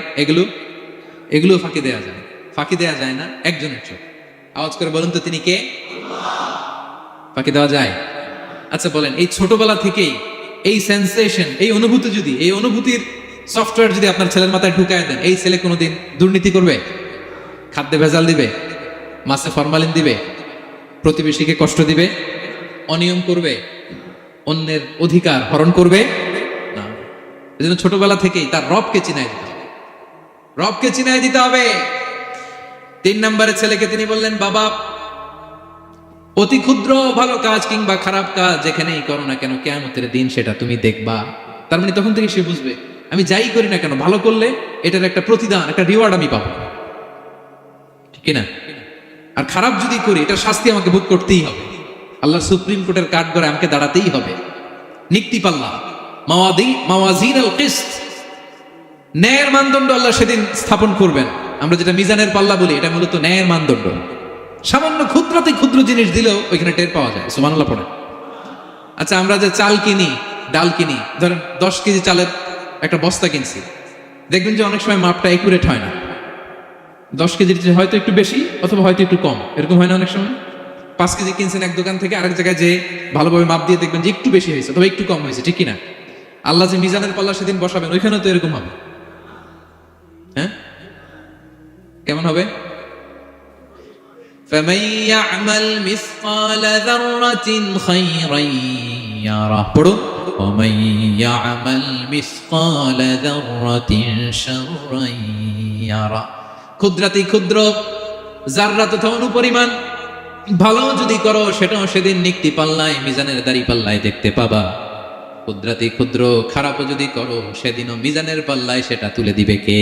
এগুলো ফাঁকি দেয়া যায়। ফাঁকি দেয়া যায় না একজনের চোখ। আওয়াজ করে বলুন তো, তিনি কে? ফাঁকি দেওয়া যায়? আচ্ছা বলেন, এই ছোটবেলা থেকেই এই সেন্সেশন, এই অনুভূতি, যদি এই অনুভূতির সফটওয়্যার যদি আপনার ছেলের মাথায় ঢুকায় দেন, এই ছেলে কোনোদিন দুর্নীতি করবে? খাদ্যে ভেজাল দিবে? মাছে ফরমালিন দিবে? প্রতিবেশীকে কষ্ট দিবে? অনিয়ম করবে? অন্যের অধিকার হরণ করবে না। এজন্য ছোটবেলা থেকেই তার রবকে চিনাই দিতে হবে, রবকে চিনাই দিতে হবে। 3 নম্বরে ছেলেকে তিনি বললেন, বাবা অতি ক্ষুদ্র ভালো কাজ কিংবা খারাপ কাজ যেখানেই করো না কেন, কিয়ামতের দিন সেটা তুমি দেখবা। তার মানে তখন থেকে সে বুঝবে, আমি যাই করি না কেন, ভালো করলে এটার একটা প্রতিদান, একটা রিওয়ার্ড আমি পাবো, ঠিক না? আর খারাপ যদি করি, এটার শাস্তি আমাকে ভোগ করতেই হবে। আল্লাহর সুপ্রিম কোর্টের কাঠগড়ে আমাকে দাঁড়াতেই হবে। নিক্তিপাল্লা, মাওয়াজিনুল কিসত, ন্যায়ের মানদণ্ড আল্লাহ সেদিন স্থাপন করবেন। আমরা যেটা মিজানের পাল্লা বলি, এটা মূলত ন্যায়ের মানদণ্ড। সামান্য ক্ষুদ্রাতি ক্ষুদ্র জিনিস দিলেও ওইখানে টের পাওয়া যায়। সুবহানাল্লাহ পড়ে। আচ্ছা, আমরা যে চাল কিনি, ডাল কিনি, ধরেন 10 কেজি চালের একটা বস্তা কিনছি, দেখবেন যে অনেক সময় মাপটা একুরেট হয় না। 10 কেজির যে হয়তো একটু বেশি অথবা হয়তো একটু কম, এরকম হয় না অনেক সময়? 5 কেজি কিনছেন এক দোকান থেকে, আরেক জায়গায় যে ভালোভাবে মাপ দিয়ে দেখবেন যে একটু বেশি হয়েছে অথবা একটু কম হয়েছে, ঠিক কিনা? আল্লাহ যে মিজানের পাল্লা সেদিন বসাবেন, ওইখানে তো এরকম হবে। হ্যাঁ, কেমন হবে? فمن يعمل مثقال ذرة خيرا يره পড়ুন ومن يعمل مثقال ذرة شرا يره ক্ষুদ্রাতি ক্ষুদ্র যাররা তথা অনুপরিমাণ ভালো যদি করো সেটাও সেদিন নিক্তি পাল্লায় মিজানের দাড়ি পাল্লায় দেখতে পাবা, ক্ষুদ্রাতি ক্ষুদ্র খারাপও যদি করো সেদিনও মিজানের পাল্লায় সেটা তুলে দিবে কে?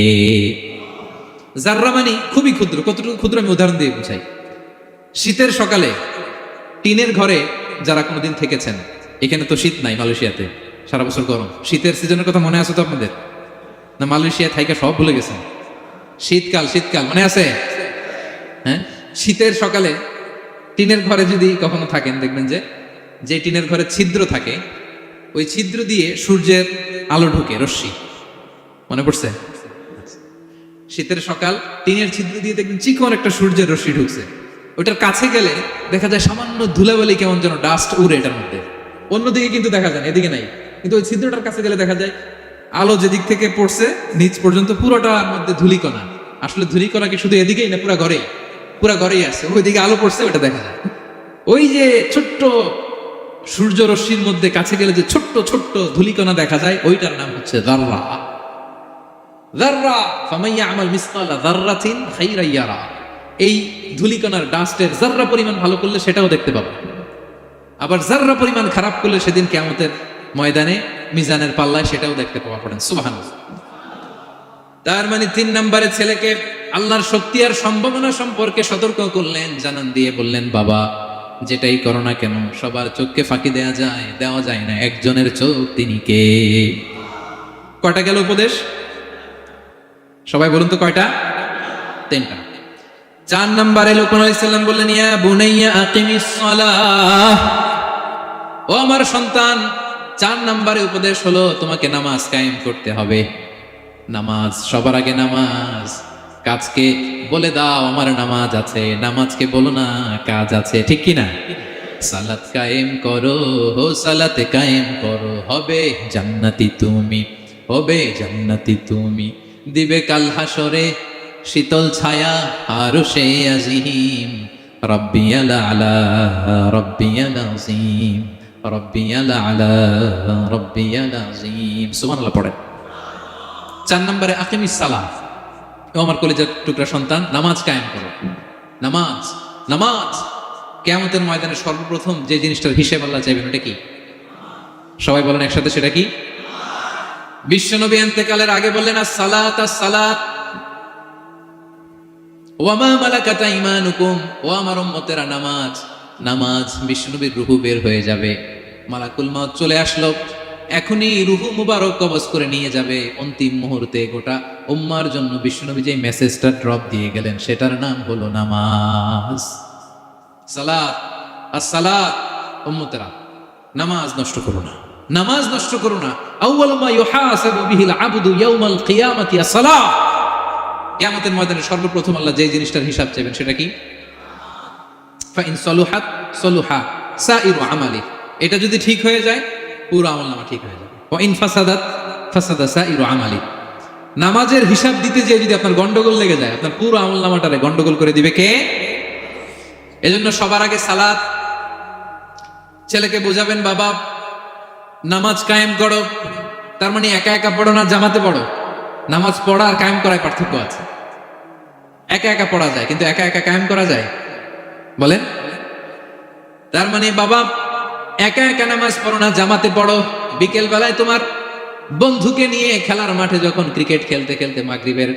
যাররা মানে খুবই ক্ষুদ্র। কতটুকু ক্ষুদ্র আমি উদাহরণ দিয়ে বুঝাই। শীতের সকালে টিনের ঘরে যারা কোনোদিন থেকেছেন, এখানে তো শীত নাই, মালয়েশিয়াতে সারা বছর গরম, শীতের সিজনের কথা মনে আছে তো আপনাদের? না মালয়েশিয়া থাইকা সব ভুলে গেছেন? শীতকাল শীতকাল মনে আছে? হ্যাঁ, শীতের সকালে টিনের ঘরে যদি কখনো থাকেন দেখবেন যে টিনের ঘরে ছিদ্র থাকে, ওই ছিদ্র দিয়ে সূর্যের আলো ঢুকে, রশ্মি। মনে পড়ছে? শীতের সকাল টিনের ছিদ্র দিয়ে দেখবেন চিকন একটা সূর্যের রশ্মি ঢুকছে, ওটার কাছে গেলে দেখা যায় সামান্য ধুলাবালি কেমন যেন ডাস্ট উড়ে এটার মধ্যে, অন্যদিকে কিন্তু দেখা যায় না, এদিকে নাই, কিন্তু ওই ছিদ্রটার কাছে গেলে দেখা যায় আলো যেদিক থেকে পড়ছে নিচ পর্যন্ত পুরোটার মধ্যে ধূলিকণা। আসলে ধূলিকণা কি শুধু এদিকেই না, পুরা ঘরেই আছে, ওইদিকে আলো পড়ছে ওটা দেখা যায়। ওই যে ছোট্ট সূর্য রশ্মির মধ্যে কাছে গেলে যে ছোট্ট ছোট্ট ধূলিকণা দেখা যায়, ওইটার নাম হচ্ছে যাররা। যাররা ফামান ইয়ামাল মিসকালা যাররাতিন খাইরান ইয়ারা। এই ধূলিকণার ডাস্টের যাররা পরিমাণ ভালো করলে সেটাও দেখতে পাবো, আবার যাররা পরিমাণ খারাপ করলে সেদিন কিয়ামতের ময়দানে মিজানের পাল্লায় সেটাও দেখতে পাওয়া। পড়েন সুবহানাল্লাহ। তার মানে 3 নম্বরে ছেলেকে আল্লাহর শক্তি আর সম্ভাবনা সম্পর্কে সতর্ক করলেন, জানান দিয়ে বললেন, বাবা যেটাই করো না কেন সবার চোখকে ফাঁকি দেওয়া যায় না, একজনের চোখ, তিনি কে? কয়টা গেল উপদেশ? সবাই বলুন তো কয়টা? 3টা। 4 নম্বরে লোকমান আলাইহিস সালাম বললেন, ইয়া বুনাইয়া আকিমিস সালাহ, ও আমার সন্তান, 4 নম্বরে উপদেশ হলো তোমাকে নামাজ কায়েম করতে হবে। নামাজ, সবার আগে নামাজ। কাজকে বলে দাও আমার নামাজ আছে, নামাজকে বলো না কাজ আছে, ঠিক কি না? সালাত কায়েম করো, সালাতে কায়েম করো, হবে জান্নাতি তুমি, হবে জান্নাতি তুমি, দিবে কাল হাসরে শীতল ছায়া আরশে আজিম, রব্বিয়াল আলা রব্বিয়াল আযীম, রব্বিয়াল আলা রব্বিয়াল আযীম। সুবহানাল্লাহ পড়েন। 4 নম্বরে আকিমিস সালাহ, ও আমার কলিজার টুকরা সন্তান, নামাজ কায়েম করো। নামাজ, নামাজ কিয়ামতের ময়দানে সর্বপ্রথম যে জিনিসটার হিসেব আল্লাহ চাইবেন ওটা কি? সবাই বলেন একসাথে, সেটা কি? বিশ্বনবী ইন্তেকালের আগে বললেন, আস-সালাত আস-সালাত ওয়া মা মালাকাত আইমানুকুম, ও আমার উম্মতেরা নামাজ, নামাজ। বিশ্বনবীর রূহ বের হয়ে যাবে, মালাকুল মউত চলে আসলো, এখনই রূহ মুবারক কবজ করে নিয়ে যাবে। অন্তিম মুহূর্তে গোটা উম্মার জন্য বিশ্বনবী যে মেসেজটা ড্রপ দিয়ে গেলেন সেটার নাম হলো নামাজ। সালাত আস-সালাত, উম্মতেরা নামাজ নষ্ট করো না, নামাজ নষ্ট করো না। আউয়ালু মা ইউহাসাবু বিহিল আবদু ইয়াউমাল কিয়ামাতি আস-সালাহ। কিয়ামতের ময়দানে সর্বপ্রথম আল্লাহ যে জিনিসটার হিসাব চাইবেন সেটা কি? ফাইন সলুহাত সলুহা সাইরু আমালি, এটা যদি ঠিক হয়ে যায় পুরো আমলনামা ঠিক হয়ে যাবে। ওয়া ইন ফাসাদাত ফাসাদা সাইরু আমালি, নামাজের হিসাব দিতে যেয়ে যদি আপনার গন্ডগোল লেগে যায় আপনার পুরো আমলনামাটারে গন্ডগোল করে দিবে কে? এজন্য সবার আগে সালাত। ছেলেকে বোঝাবেন, বাবা নামাজ কায়েম করো, তার মানে একা একা পড়ো না, জামাতে পড়ো। নামাজ পড়া আর কায়েম করায় পার্থক্য আছে। একা একা পড়া যায় কিন্তু একা একা কায়েম করা যায়? বলেন। তার মানে বাবা একা একা নামাজ পড়ো না, জামাতে পড়ো। বিকেল বেলায় তোমার বন্ধুকে নিয়ে খেলার মাঠে যখন ক্রিকেট খেলতে খেলতে মাগরিবের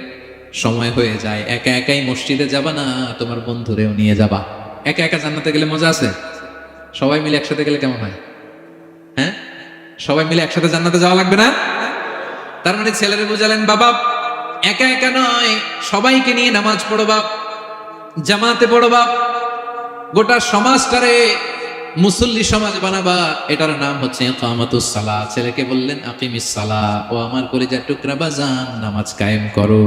সময় হয়ে যায়, একা একাই মসজিদে যাবা না, তোমার বন্ধুরেও নিয়ে যাবা। একা একা জান্নাতে গেলে মজা আছে? সবাই মিলে একসাথে গেলে কেমন হয়? হ্যাঁ, সবাই মিলে একসাথে জান্নাতে যাওয়া লাগবে না? তার মানে ছেলেরে বুঝালেন, বাবা একা একা নয়, সবাইকে নিয়ে নামাজ পড়বা, জামাতে পড়বা, গোটা সমাজটারে মুসল্লি সমাজ বানাবা। এটার নাম হচ্ছে ইকামাতুস সালাহ। ছেলেকে বললেন আকিমিস সালাহ, ও আমার কলিজার টুকরা বাজান নামাজ কায়েম করো।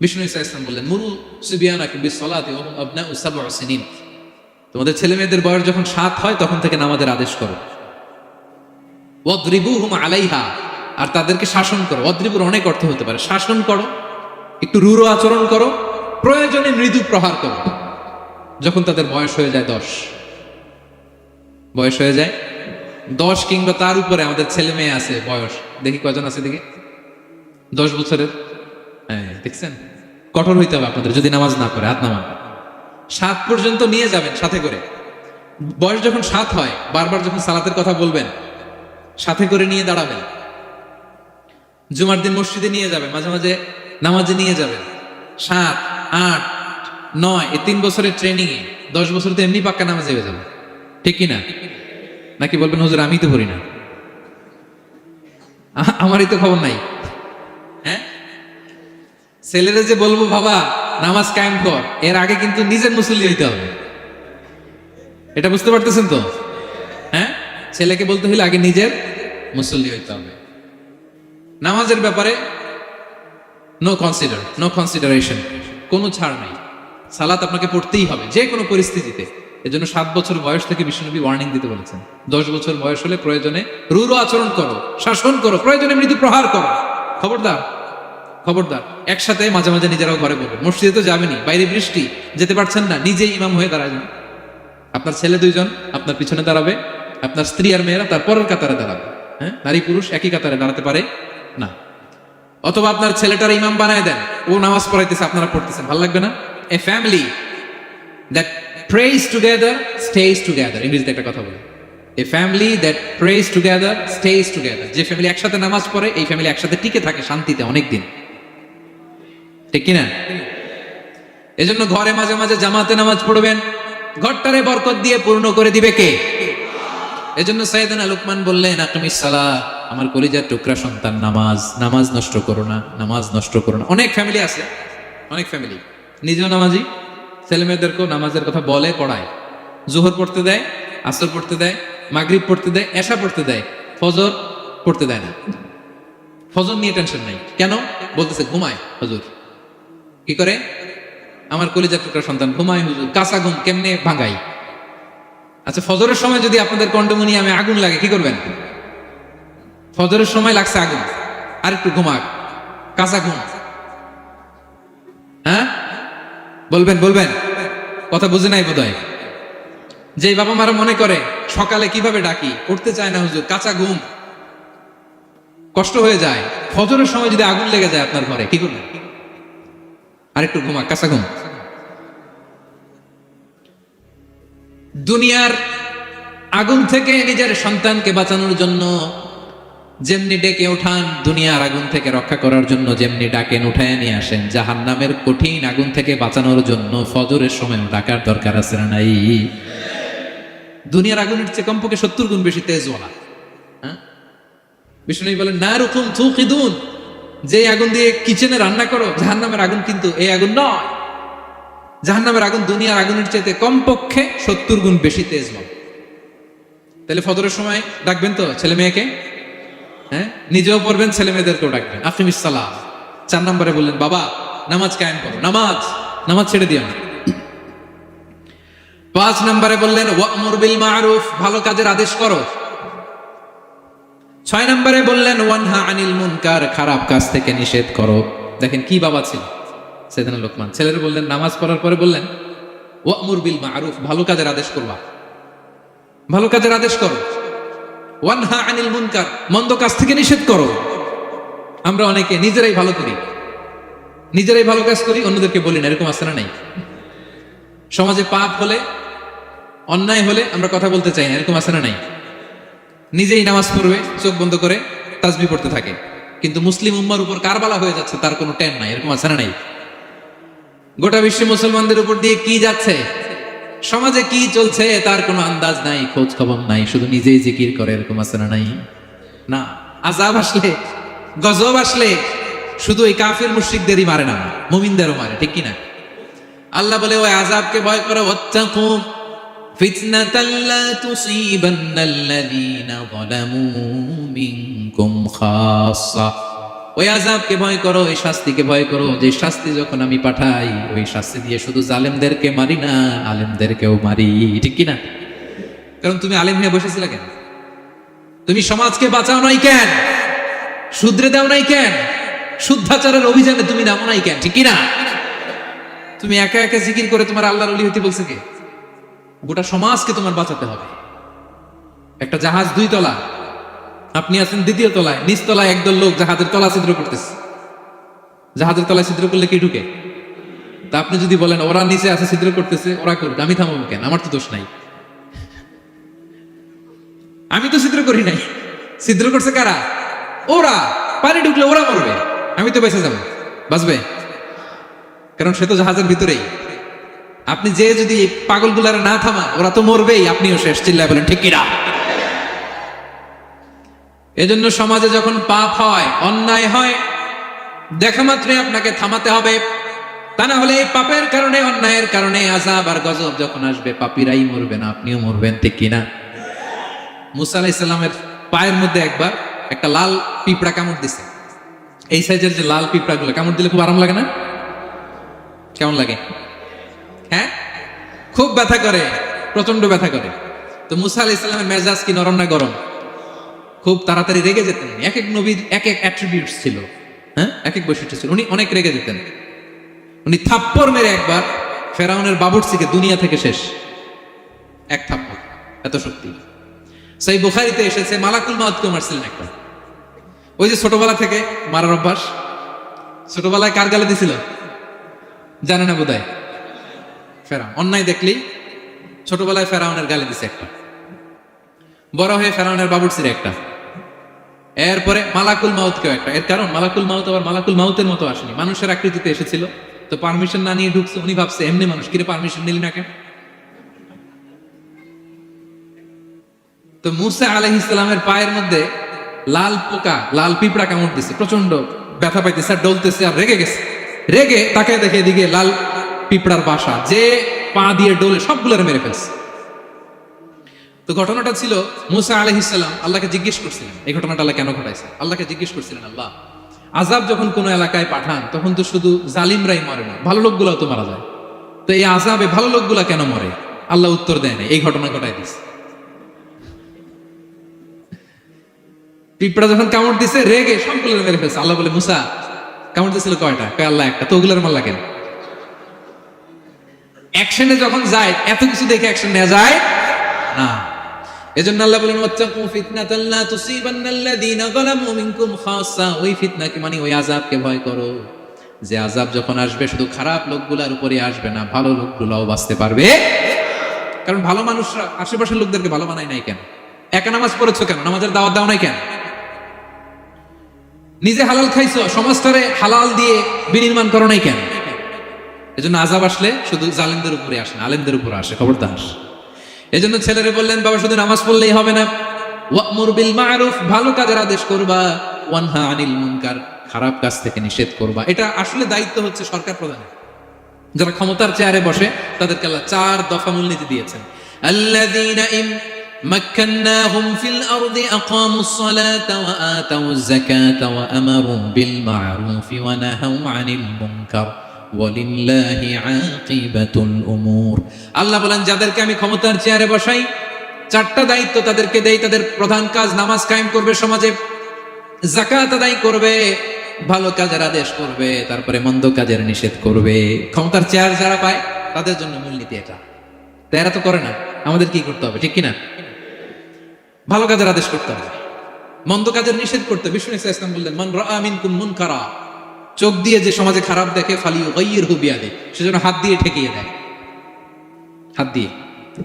বিষ্ণু ঈসা ইসলাম বললেন, মুরু সুবিয়ানাকুম বিস-সালাতি ওয়া হুম আবনাউ 7 সিনিন, তোমাদের ছেলে মেয়েদের বয়স যখন 7 হয় তখন থেকে নামাজের আদেশ করো। ওয়াদরিবুহুম আলাইহা, আর তাদেরকে শাসন করো। ওয়াদরিবুর অনেক অর্থ হতে পারে, শাসন করো, একটু রূঢ় আচরণ করো, প্রয়োজনে মৃদু প্রহার করো। যখন তাদের বয়স হয়ে যায় 10, বয়স হয়ে যায় 10 কিংবা তার উপরে, আমাদের ছেলে মেয়ে আছে বয়স, দেখি কয়জন আছে দেখি 10 বছরের, হ্যাঁ দেখছেন, কঠোর হইতে হবে আপনাদের যদি নামাজ না করে, হাত নামান। 7 পর্যন্ত নিয়ে যাবেন সাথে করে। বয়স যখন 7 হয়, বারবার যখন সালাতের কথা বলবেন, সাথে করে নিয়ে দাঁড়াবেন। জুমার দিন মসজিদে নিয়ে যাবেন, মাঝে মাঝে নামাজে নিয়ে যাবেন। 7, 8, 9 এই 3 বছরের ট্রেনিং এ 10 বছর তো এমনি পাক্কা নামাজে হয়ে যাবে, ঠিক কি না? নাকি বলবেন হুজুর আমি তো পড়ি না, আমারই তো খবর নাই। হ্যাঁ, ছেলেরা যে বলবো বাবা নামাজ কায়েম কর, এর আগে কিন্তু নিজের মুসল্লি হইতে হবে। এটা বুঝতে পারতেছেন তো? হ্যাঁ, ছেলেকে বলতে হলে আগে নিজের মুসল্লি হইতে হবে। নামাজের ব্যাপারে নো কনসিডারেশন, কোনো ছাড় নাই। সালাত আপনাকে পড়তেই হবে যে কোনো পরিস্থিতিতে। এজন্য 7 বছর বয়স থেকে বিশ্বনবী ওয়ার্নিং দিতে বলেছেন, 10 বছর বয়স হলে প্রয়োজনে রূঢ় আচরণ করো, শাসন করো, প্রয়োজনে মৃদু প্রহার করো। খবরদার, খবরদার। একসাথে মাঝে মাঝে নিজেরাও ঘরে বলবেন। মসজিদে তো যাবেনি, বাইরে বৃষ্টি, যেতে পারছেন না, নিজেই ইমাম হয়ে দাঁড়ায় যান। আপনার ছেলে 2 জন আপনার পিছনে দাঁড়াবে, আপনার স্ত্রী আর মেয়েরা তার পরের কাতারে দাঁড়াবে। হ্যাঁ, নারী পুরুষ একই কাতারে দাঁড়াতে পারে না। অথবা আপনার ছেলেটার ইমাম বানায় দেন, ও নামাজ পড়াইতেছে, আপনারা পড়তেছেন, ভালো লাগবে না? এ family that praise together stage together, ইংরেজিতে একটা কথা বলে, এ family that praise together stage together. যে ফ্যামিলি একসাথে নামাজ পড়ে, এই ফ্যামিলি একসাথে টিকে থাকে শান্তিতে অনেক দিন, ঠিক কিনা? এজন্য ঘরে মাঝে মাঝে জামাতে নামাজ পড়বেন, ঘরটারে বরকত দিয়ে পূর্ণ করে দিবে কে? এজন্য সাইয়েদনা লুকমান বললেন, আকিমিস সালাহ, আমার কলিজার টুকরা সন্তান, নামাজ নষ্ট করো না, নামাজ নষ্ট করো না। অনেক ফ্যামিলি আছে, অনেক ফ্যামিলি নিজেও নামাজি, ছেলে মেয়েদেরকেও নামাজের কথা বলে, পড়ায়। জোহর পড়তে দেয়, আসর পড়তে দেয়, মাগরিব পড়তে দেয়, এশা পড়তে দেয়, ফজর পড়তে দেয় না। ফজর নিয়ে টেনশন নাই, কেন? বলতেছে ঘুমায় হুজুর। কি করে? আমার কলিজার টুকরা সন্তান ঘুমায় হুজুর, কাঁচা ঘুম কেমনে ভাঙাই? আচ্ছা, ফজরের সময় যদি আপনাদের কন্ডোমিনিয়ামে আগুন লাগে কি করবেন? ফজরের সময় লাগছে আগুন, আর একটু ঘুমাক, কাঁচা ঘুম। হ্যাঁ, বলবেন বলবেন, কথা বুঝে নাই বোধহয়। যে বাবা মারা মনে করে সকালে কিভাবে ডাকি, উঠতে চায় না হুজুর, কাঁচা ঘুম, কষ্ট হয়ে যায়। ফজরের সময় যদি আগুন লেগে যায় আপনার ঘরে, কি করবেন? আর একটু ঘুমাক, কাঁচা ঘুম। দুনিয়ার আগুন থেকে নিজের সন্তানকে বাঁচানোর জন্য যেমনি ডেকে ওঠান, দুনিয়ার আগুন থেকে রক্ষা করার জন্য যেমনি ডাকেন, উঠায় নিয়ে আসেন, জাহান্নামের কঠিন আগুন থেকে বাঁচানোর জন্য ফজরের সময় ডাকার দরকার আছে না নাই? দুনিয়ার আগুনের চেয়ে কমপক্ষে 70 গুণ বেশি তেজওয়ালা। হ্যাঁ, বিষ্ণু বলেন নারুকুম তুকিদুন, যে আগুন দিয়ে কিচেনে রান্না করো, জাহান্নামের আগুন কিন্তু এই আগুন নয়। জাহান্নামের আগুন দুনিয়ার আগুনের চাইতে কমপক্ষে 70 গুণ বেশি তেজওয়ালা। তাহলে ফজরের সময় ডাকবেন তো ছেলে মেয়েকে, হ্যাঁ, নিজেও পড়বেন, ছেলে মেয়েদেরকেও ডাকবেন। আকিমিস সালাহ। 4 নম্বরে বললেন বাবা নামাজ কায়েম করো, নামাজ ছেড়ে দিও না। 5 নম্বরে বললেন ওয়া'মুর বিল মা'রুফ, ভালো কাজের আদেশ করো। 6 নম্বরে বললেন ওয়ানহা আনিল মুনকার, খারাপ কাজ থেকে নিষেধ করো। দেখেন কি বাবা ছিল সাইয়েদনা লোকমান। ছেলের বললেন, নামাজ পড়ার পরে বললেন ওয়া'মুর বিল মা'রুফ, ভালো কাজের আদেশ করবা, ভালো কাজের আদেশ করো। ওয়ানহা আনিল মুনকার, মন্দ কাজ থেকে নিষেধ করো। আমরা অনেকে নিজেরাই ভালো করি, নিজেরাই ভালো কাজ করি, অন্যদেরকে বলি না, এরকম আছে না নাই? সমাজে পাপ হলে, অন্যায় হলে আমরা কথা বলতে চাই না, এরকম আছে না নাই? নিজেই নামাজ পড়বে, চোখ বন্ধ করে তাসবিহ পড়তে থাকে, কিন্তু মুসলিম উম্মার উপর কারবালা হয়ে যাচ্ছে, তার কোনো টেন নাই, এরকম আছে না নাই? গোটা বিশ্বে মুসলমানদের উপর দিয়ে কি যাচ্ছে, সমাজে কি চলছে তার কোনো আন্দাজ নাই, খোঁজ খবর নাই, শুধু নিজেই জিকির করে, এরকম আছে না নাই? না, আযাব আসলে, গজব আসলে শুধু এই কাফির মুশরিকদেরই মারে না, মুমিনদেরও মারে, ঠিক কি না? আল্লাহ বলে ওই আযাবকে ভয় করো, ওয়াত্তাকু ফিতনাতাল লা তুসিবান্নাল্লাযীনা যালামু মিনকুম খাসসা। ওই আযাবকে ভয় করো, ওই শাস্তিকে ভয় করো, যে শাস্তি যখন আমি পাঠাই, ওই শাস্তি দিয়ে শুধু জালেমদেরকে মারি না, আলেমদেরকেও মারি, ঠিক কি না? কারণ তুমি আলেম হয়ে বসেছিলে কেন? তুমি সমাজকে বাঁচাও নাই কেন? শুধরে দাও নাই কেন? শুদ্ধাচারের অভিযানে তুমি নামো নাই কেন? ঠিক কি না? তুমি একা একা জিকির করে তোমার আল্লাহর ওলি হইতে বলছে কে? গোটা সমাজকে তোমার বাঁচাতে হবে। একটা জাহাজ 2 তলা, আপনি আছেন 2য় তলায়, নিচ তলায় একদল লোক জাহাজের তলা ছিদ্র করতেছে। জাহাজের তলায় ছিদ্র করলে কি ঢুকে? তা আপনি যদি বলেন ওরা নিচে আছে ছিদ্র করতেছে, ওরা করুক, আমি থামাবো কেন? আমার তো দোষ নাই, আমি তো ছিদ্র করি নাই। ছিদ্র করছে কারা? ওরা। পানি ঢুকলে ওরা মরবে, আমি তো বেঁচে যাবো। বাঁচবে? কারণ সে তো জাহাজের ভিতরেই। আপনি যে যদি পাগলগুলার না থামা, ওরা তো মরবেই, আপনিও শেষ। চিল্লায় বলেন ঠিক কিনা? এজন্য সমাজে যখন পাপ হয়, অন্যায় হয়, দেখা মাত্রই আপনাকে থামাতে হবে। তা না হলে এই পাপের কারণে, অন্যায়ের কারণে আযাব আর গজব যখন আসবে, পাপীরাই মরবে না, আপনিও মরবেন। ঠিক কিনা? মুসা আলাইহিস সালামের পায়ের মধ্যে একবার একটা লাল পিঁপড়া কামড় দিছে। এই সাইজের যে লাল পিঁপড়াগুলো কামড় দিলে খুব আরাম লাগে না? কেমন লাগে? হ্যাঁ, খুব ব্যথা করে, প্রচন্ড ব্যথা করে। তো মুসা আলাইহিস সালামের মেজাজ কি নরম না গরম? খুব তাড়াতাড়ি রেগে যেতেন। এক এক নবীর এক এক অ্যাট্রিবিউটস ছিল, হ্যাঁ, এক এক বৈশিষ্ট্য ছিল। উনি অনেক রেগে যেতেন। উনি থাপ্পড় মেরে একবার ফেরাউনের বাবুর্চিকে দুনিয়া থেকে শেষ, এক থাপ্পড়, এত শক্তি। সেই বুখারীতে এসেছে মালাকুল মাউতকে মারছিলেন একটা। ওই যে ছোটবেলা থেকে মারার অভ্যাস, ছোটবেলায় কার গালে দিছিল জানে না বোধহয়? ফেরাউন। অন্যায় দেখলেই ছোটবেলায় ফেরাউনের গালে দিছে একটা, বড় হয়ে ফেরাউনের বাবুর্চির একটা, এরপরে মালাকুল মাউতকেও একটা। এর কারণ মালাকুল মাউত আবার মালাকুল মাউতের মতো আসেনি, মানুষের আকৃতিতে এসেছিল। তো পারমিশন না নিয়ে ঢুকছে। উনি ভাবছে এমনি মানুষ, কিরে পারমিশন নিলি না কেন? তো মুসা আলাইহিস সালামের পায়ের মধ্যে লাল পোকা, লাল পিঁপড়া কামড় দিছে, প্রচন্ড ব্যথা পাইতেছে আর ডলতেছে আর রেগে গেছে। রেগে তাকে দেখে এদিকে লাল পিঁপড়ার বাসা, যে পা দিয়ে ডোলে সবগুলোরে মেরে ফেলছে। তো ঘটনাটা ছিল মুসা আলাইহিস সালাম আল্লাহকে জিজ্ঞেস করছিলেন, এই ঘটনাটা আল্লাহ কেন ঘটাইছে? আল্লাহকে জিজ্ঞেস করছিলেন, আল্লাহ আযাব যখন কোন এলাকায় পাঠান তখন তো শুধু জালিমরাই মরে না, ভালো লোকগুলাও তো মারা যায়। তো এই আযাবে ভালো লোকগুলা কেন মরে? আল্লাহ উত্তর দেয় না, এই ঘটনা ঘটাই দিছে। পিঁপড়া যখন কামড় দিছে রেগে সবগুলো মেরে ফেলছে। আল্লাহ বলে, মুসা কামড় দিছিল কয়টা? কয় আল্লাহ একটা। তো ওগুলোর মারলা কেন? অ্যাকশনে যখন যায়, এত কিছু দেখে অ্যাকশন নেওয়া যায় না। এজন্য আল্লাহ বলেন, ওয়াত্তাকু ফিতনাতাল লা তুসিবান্নাল্লাযীনা যালামু মিনকুম খাসসা। ওই ফিতনাকে মানে ওই আযাবকে ভয় করো, যে আযাব যখন আসবে শুধু খারাপ লোকগুলোর উপরে আসবে না, ভালো লোকগুলোও বাঁচতে পারবে। কারণ ভালো মানুষরা আশেপাশের লোকদেরকে ভালো বানায় নাই কেন? একা নামাজ পড়েছো কেন? নামাজের দাওয়াত দাও নাই কেন? নিজে হালাল খাইছো, সমাজটারে হালাল দিয়ে বিনির্মাণ করো নাই কেন? এজন্য আযাব আসলে শুধু জালিমদের উপরে আসে না, আলেমদের উপরে আসে। খবরদার। এজন্য ছেলেরে বললেন, বাবা শুধু নামাজ পড়লেই হবে না, ওয়া'মুর বিল মা'রুফ, ভালো কাজের আদেশ করবা, ওয়ানহা আনিল মুনকার, খারাপ কাজ থেকে নিষেধ করবা। এটা আসলে দায়িত্ব হচ্ছে সরকার প্রধানের। যারা ক্ষমতার চেয়ারে বসে তাদেরকে আল্লাহ 4 দফা মূলনীতি দিয়েছেন। আল্লাযীনা মাক্কান্নাহুম ফিল আরদি আকামুস সালাতা ওয়া আতাউয যাকাতা ওয়া আমারু বিল মা'রুফ ওয়া নাহাউ আনিল মুনকার ওয়ালিল্লাহি আকিবাতুল উমুর। আল্লাহ বলেন, যাদেরকে আমি ক্ষমতার চেয়ারে বসাই 4টা দায়িত্ব তাদেরকে দেই। তাদের প্রধান কাজ নামাজ কায়েম করবে, সমাজে যাকাত আদায় করবে, ভালো কাজের আদেশ করবে, তারপরে মন্দ কাজের নিষেধ করবে। ক্ষমতার চেয়ার যারা পায় তাদের জন্য মূলনীতি এটা। তো এরা তো করে না, আমাদের কি করতে হবে? ঠিক কিনা? ভালো কাজের আদেশ করতে হবে, মন্দ কাজের নিষেধ করতে। বিষ্ণু ইসলাম বললেন, মান রাআ মিনকুম মুনকারা, চোখ দিয়ে যে সমাজে খারাপ দেখে, ফালিয়ুগাইয়িরহু বিয়াদিহি, সেজন্য হাত দিয়ে ঠেকিয়ে দেয়। হাত দিয়ে।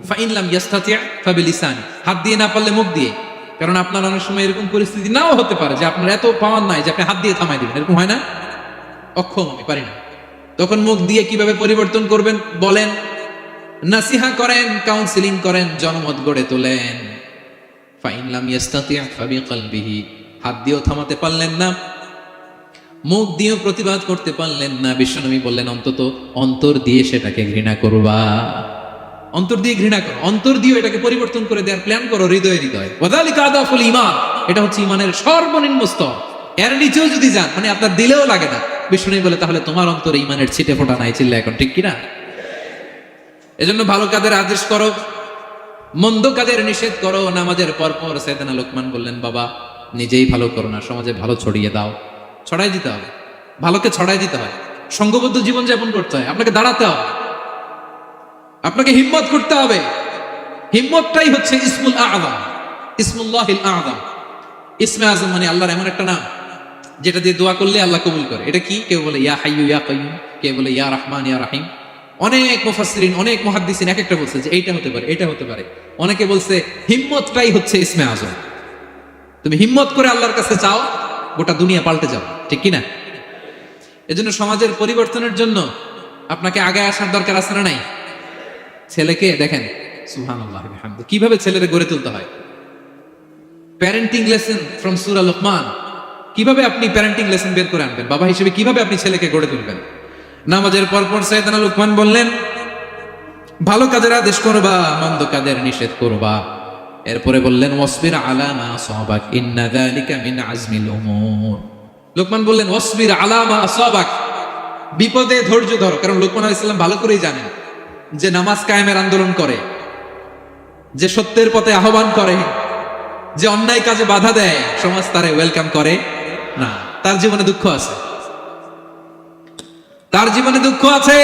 ফাইন লাম ইয়াস্তাতি' ফাবিলিসানি, হাত দিয়ে না পারলে মুখ দিয়ে। কারণ আপনার অনেক সময় এরকম পরিস্থিতি নাও হতে পারে যে আপনার এত পাওয়ার নাই যে আপনি হাত দিয়ে থামাই দিবেন, এরকম হয় না? অক্ষম, আমি পারি না। তখন মুখ দিয়ে কিভাবে পরিবর্তন করবেন বলেন? নাসিহা করেন, কাউন্সিলিং করেন, জনমত গড়ে তোলেন। ফাইন লাম ইয়াস্তাতি' ফাবিকলবিহি, হাত দিয়েও থামাতে পারলেন না, মুখ দিয়েও প্রতিবাদ করতে পারলেন না। বিশ্বনবী বললেন, অন্তত অন্তর দিয়ে সেটাকে ঘৃণা করবা। অন্তর দিয়ে ঘৃণা করো, অন্তর দিয়ে এটাকে পরিবর্তন করে দেওয়ার প্ল্যান করো, হৃদয়ে হৃদয়ে। ওয়াযালিকা আদাফুল ঈমান, এটা হচ্ছে ঈমানের সর্বনিম্ন স্তর। এর নিচেও যদি যান, মানে আপনার দিলেও লাগে না, বিষ্ণু বলে, তাহলে তোমার অন্তরে ঈমানের ছিটে ফোঁটা নাই। চিল্লা এখন ঠিক কিনা? এজন্য ভালো কাজের আদেশ করো, মন্দ কাজের নিষেধ করো। নামাজের পরপর সাইয়েদনা লোকমান বললেন, বাবা নিজেই ভালো করো না, সমাজে ভালো ছড়িয়ে দাও। ছড়াই দিতে হবে, ভালোকে ছড়াই দিতে হয়। সংঘবদ্ধ জীবন যাপন করতে হয়, আপনাকে দাঁড়াতে হবে, আপনাকে হিম্মত করতে হবে। হিম্মতটাই হচ্ছে ইসমুল আযম, ইসমুল্লাহিল আযম। ইসমে আযম মানে আল্লাহর এমন একটা নাম যেটা দিয়ে দোয়া করলে আল্লাহ কবুল করে। এটা কি? কেউ বলে ইয়া হাইয়্যু ইয়া কাইয়্যুম, কেউ বলে ইয়া রাহমান ইয়া রাহিম। অনেক মুফাসসিরিন, অনেক মুহাদ্দিসিন এক একটা বলছে যে এইটা হতে পারে, এটা হতে পারে। অনেকে বলছে হিম্মতটাই হচ্ছে ইসমে আযম। তুমি হিম্মত করে আল্লাহর কাছে চাও, গোটা দুনিয়া পাল্টে যাবে, ঠিক কি না? এজন্য সমাজের পরিবর্তনের জন্য আপনাকে আগে আসার দরকার আছে না নাই? ছেলেকে দেখেন, সুবহানাল্লাহ ওয়া বিহামদিহি, কিভাবে ছেলেরে গড়ে তুলতে হয়। প্যারেন্টিং লেসন ফ্রম সূরা লুকমান। কিভাবে আপনি প্যারেন্টিং লেসন বের করে আনবেন? বাবা হিসেবে কিভাবে আপনি ছেলেকে গড়ে তুলবেন? নামাজের পরপর সাইয়েদনা লুকমান বললেন, ভালো কাজের আদেশ করবা, মন্দ কাজের নিষেধ করবা। এরপরে বললেন ওয়াসবির আলা মা আসাবাক ইন্না যালিকা মিন আজমিল উমুর। লোকমান বললেন ওয়াসবির আলা মা আসাবাক, বিপদে ধৈর্য ধরো। কারণ লোকমান আলাইহিস সালাম ভালো করেই জানেন যে নামাজ কায়েমের আন্দোলন করে, যে সত্যের পথে আহ্বান করে, যে অন্যায় কাজে বাধা দেয়, সমাজ তারে ওয়েলকাম করে না। তার জীবনে দুঃখ আছে, তার জীবনে দুঃখ আছে।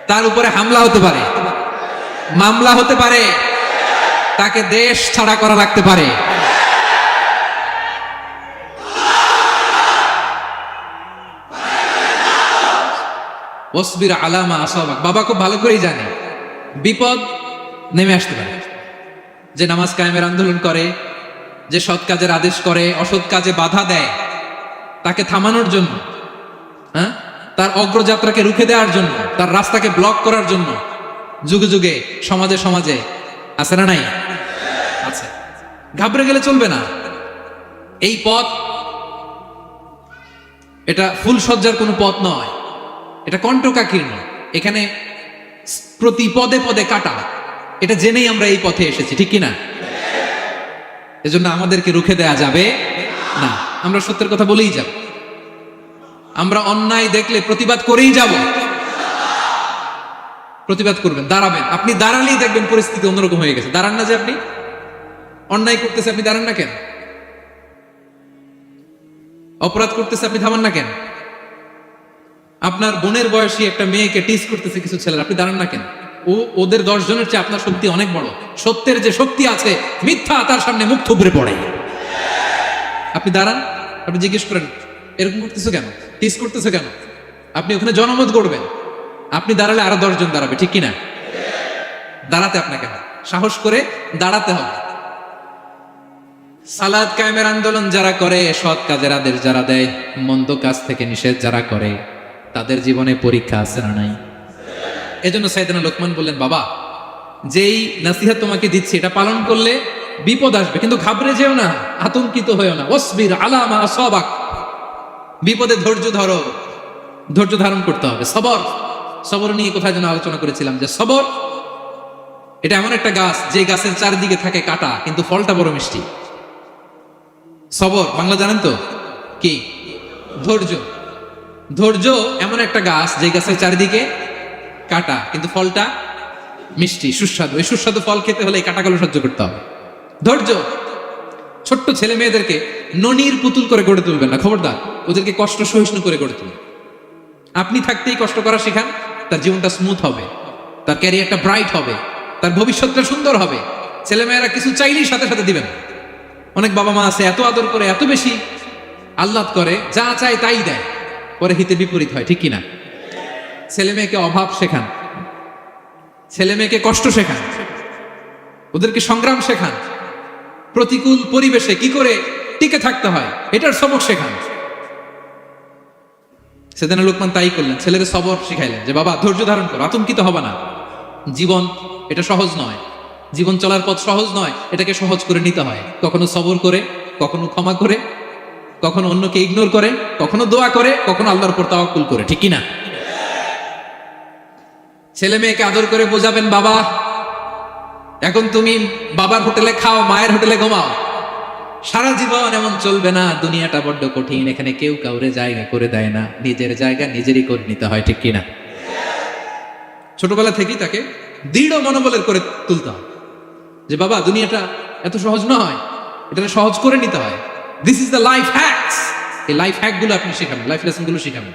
তার উপরে হামলা হতে পারে, মামলা হতে পারে, তাকে দেশ ছাড়া করা রাখতে পারে। ওয়াসবির আলা মা আসাবাক, বাবা খুব ভালো করেই জানে বিপদ নেমে আসতে পারে। যে নামাজ কায়েমের আন্দোলন করে, যে সৎ কাজের আদেশ করে, অসৎ কাজে বাধা দেয়, তাকে থামানোর জন্য, হ্যাঁ, তার অগ্রযাত্রাকে রুখে দেওয়ার জন্য, তার রাস্তাকে ব্লক করার জন্য যুগে যুগে সমাজে সমাজে আছে না নাই? আছে। ঘাবড়ে গেলে চলবে না। এই পথ, এটা ফুল সজ্জার কোনো পথ নয়, এটা কণ্টকাকীর্ণ। এখানে প্রতি পদে পদে কাটা। এটা জেনেই আমরা এই পথে এসেছি, ঠিক কিনা? এজন্য আমাদেরকে রুখে দেয়া যাবে না। আমরা সত্যের কথা বলেই যাব, আমরা অন্যায় দেখলে প্রতিবাদ করেই যাব। প্রতিবাদ করবেন, দাঁড়াবেন। আপনি দাঁড়ালেই দেখবেন পরিস্থিতি অন্যরকম হয়ে গেছে। দাঁড়ান না, যে আপনি অন্যায় করতেছে, আপনি দাঁড়ান না কেন? অপরাধ করতেছে, আপনি থামান না কেন? আপনার বোনের বয়সী একটা মেয়েকে টিস করতেছে কিছু ছেলেরা, আপনি দাঁড়ান না কেন? ওদের 10 জনের চেয়ে আপনার শক্তি অনেক বড়। সত্যের যে শক্তি আছে, মিথ্যা তার সামনে মুখ থুবড়ে পড়ে। আপনি দাঁড়ান, আপনি জিজ্ঞেস করেন এরকম করতেছো কেন, টিস করতেছো কেন? আপনি ওখানে জনমত করবেন। আপনি দাঁড়ালে আরো 10 জন দাঁড়াবে, ঠিক কিনা? দাঁড়াতে আপনাকে হবে, সাহস করে দাঁড়াতে হবে। সালাত কায়েমের আন্দোলন যারা করে, সৎ কাজের আদেশ যারা দেয়, মন্দ কাজ থেকে নিষেধ যারা করে, তাদের জীবনে পরীক্ষা আছে না নাই? এজন্য সাইয়েদনা লোকমান বললেন, বাবা যেই নসিহত তোমাকে দিচ্ছি এটা পালন করলে বিপদ আসবে, কিন্তু ঘাবড়ে যেও না, আতঙ্কিত হয়েও না। ওয়াসবির আলা মা আসাবাক, বিপদে ধৈর্য ধরো, ধৈর্য ধারণ করতে হবে। সবর, সবর নিয়ে কোথায় যেন আলোচনা করেছিলাম যে সবর এটা এমন একটা গাছ যে গাছের চারিদিকে থাকে কাঁটা, কিন্তু ফলটা বড় মিষ্টি। সবর বাংলা জানেন তো কি? ধৈর্য। ধৈর্য এমন একটা গাছ যে গাছের চারিদিকে কাঁটা, কিন্তু ফলটা মিষ্টি, সুস্বাদু। এই সুস্বাদু ফল খেতে হলে এই কাঁটাগুলো সহ্য করতে হবে। ধৈর্য। ছোট্ট ছেলে মেয়েদেরকে ননির পুতুল করে গড়ে তুলবেন না, খবরদার। ওদেরকে কষ্ট সহিষ্ণু করে গড়ে তুলবেন। আপনি থাকতেই কষ্ট করা শেখান, তার জীবনটা স্মুথ হবে, তার ক্যারিয়ারটা ব্রাইট হবে, তার ভবিষ্যৎটা সুন্দর হবে। ছেলেমেয়েরা কিছু চাইলেই সাথে সাথে দিবেন। অনেক বাবা মা আছে এত আদর করে, এত বেশি আহ্লাদ করে, যা চায় তাই দেয়, পরে হিতে বিপরীত হয়, ঠিক কিনা? ছেলে মেয়েকে অভাব শেখান, ছেলে মেয়েকে কষ্ট শেখান, ওদেরকে সংগ্রাম শেখান, প্রতিকূল পরিবেশে কি করে টিকে থাকতে হয় এটার সবক শেখান। সেদিন লোকমান তাই করলেন, ছেলেদের সবর শিখাইলেন যে বাবা ধৈর্য ধারণ করো, আতঙ্কিত হবে না। জীবন এটা সহজ নয়, জীবন চলার পথ সহজ নয়, এটাকে সহজ করে নিতে হয়। কখনো সবর করে, কখনো ক্ষমা করে, কখনো অন্যকে ইগনোর করে, কখনো দোয়া করে, কখনো আল্লাহর উপর তাওয়াক্কুল করে, ঠিক কিনা? ছেলে মেয়েকে আদর করে বোঝাবেন, বাবা এখন তুমি বাবার হোটেলে খাও, মায়ের হোটেলে ঘুমাও। সারা জীবন এমন চলবে না, দুনিয়াটা বড্ড কঠিন, এখানে কেউ কাউরে জায়গা করে দেয় না, নিজের জায়গা নিজেরই করে নিতে হয়, ঠিক কিনা? ছোটবেলা থেকেই তাকে দৃঢ় মনোবলের করে তুলতে হয় যে বাবা দুনিয়াটা এত সহজ নয়, এটা সহজ করে নিতে হয়। This is the life hacks. এই লাইফ হ্যাক গুলো আপনি শেখাবেন, লাইফ লেসন গুলো শেখাবেন।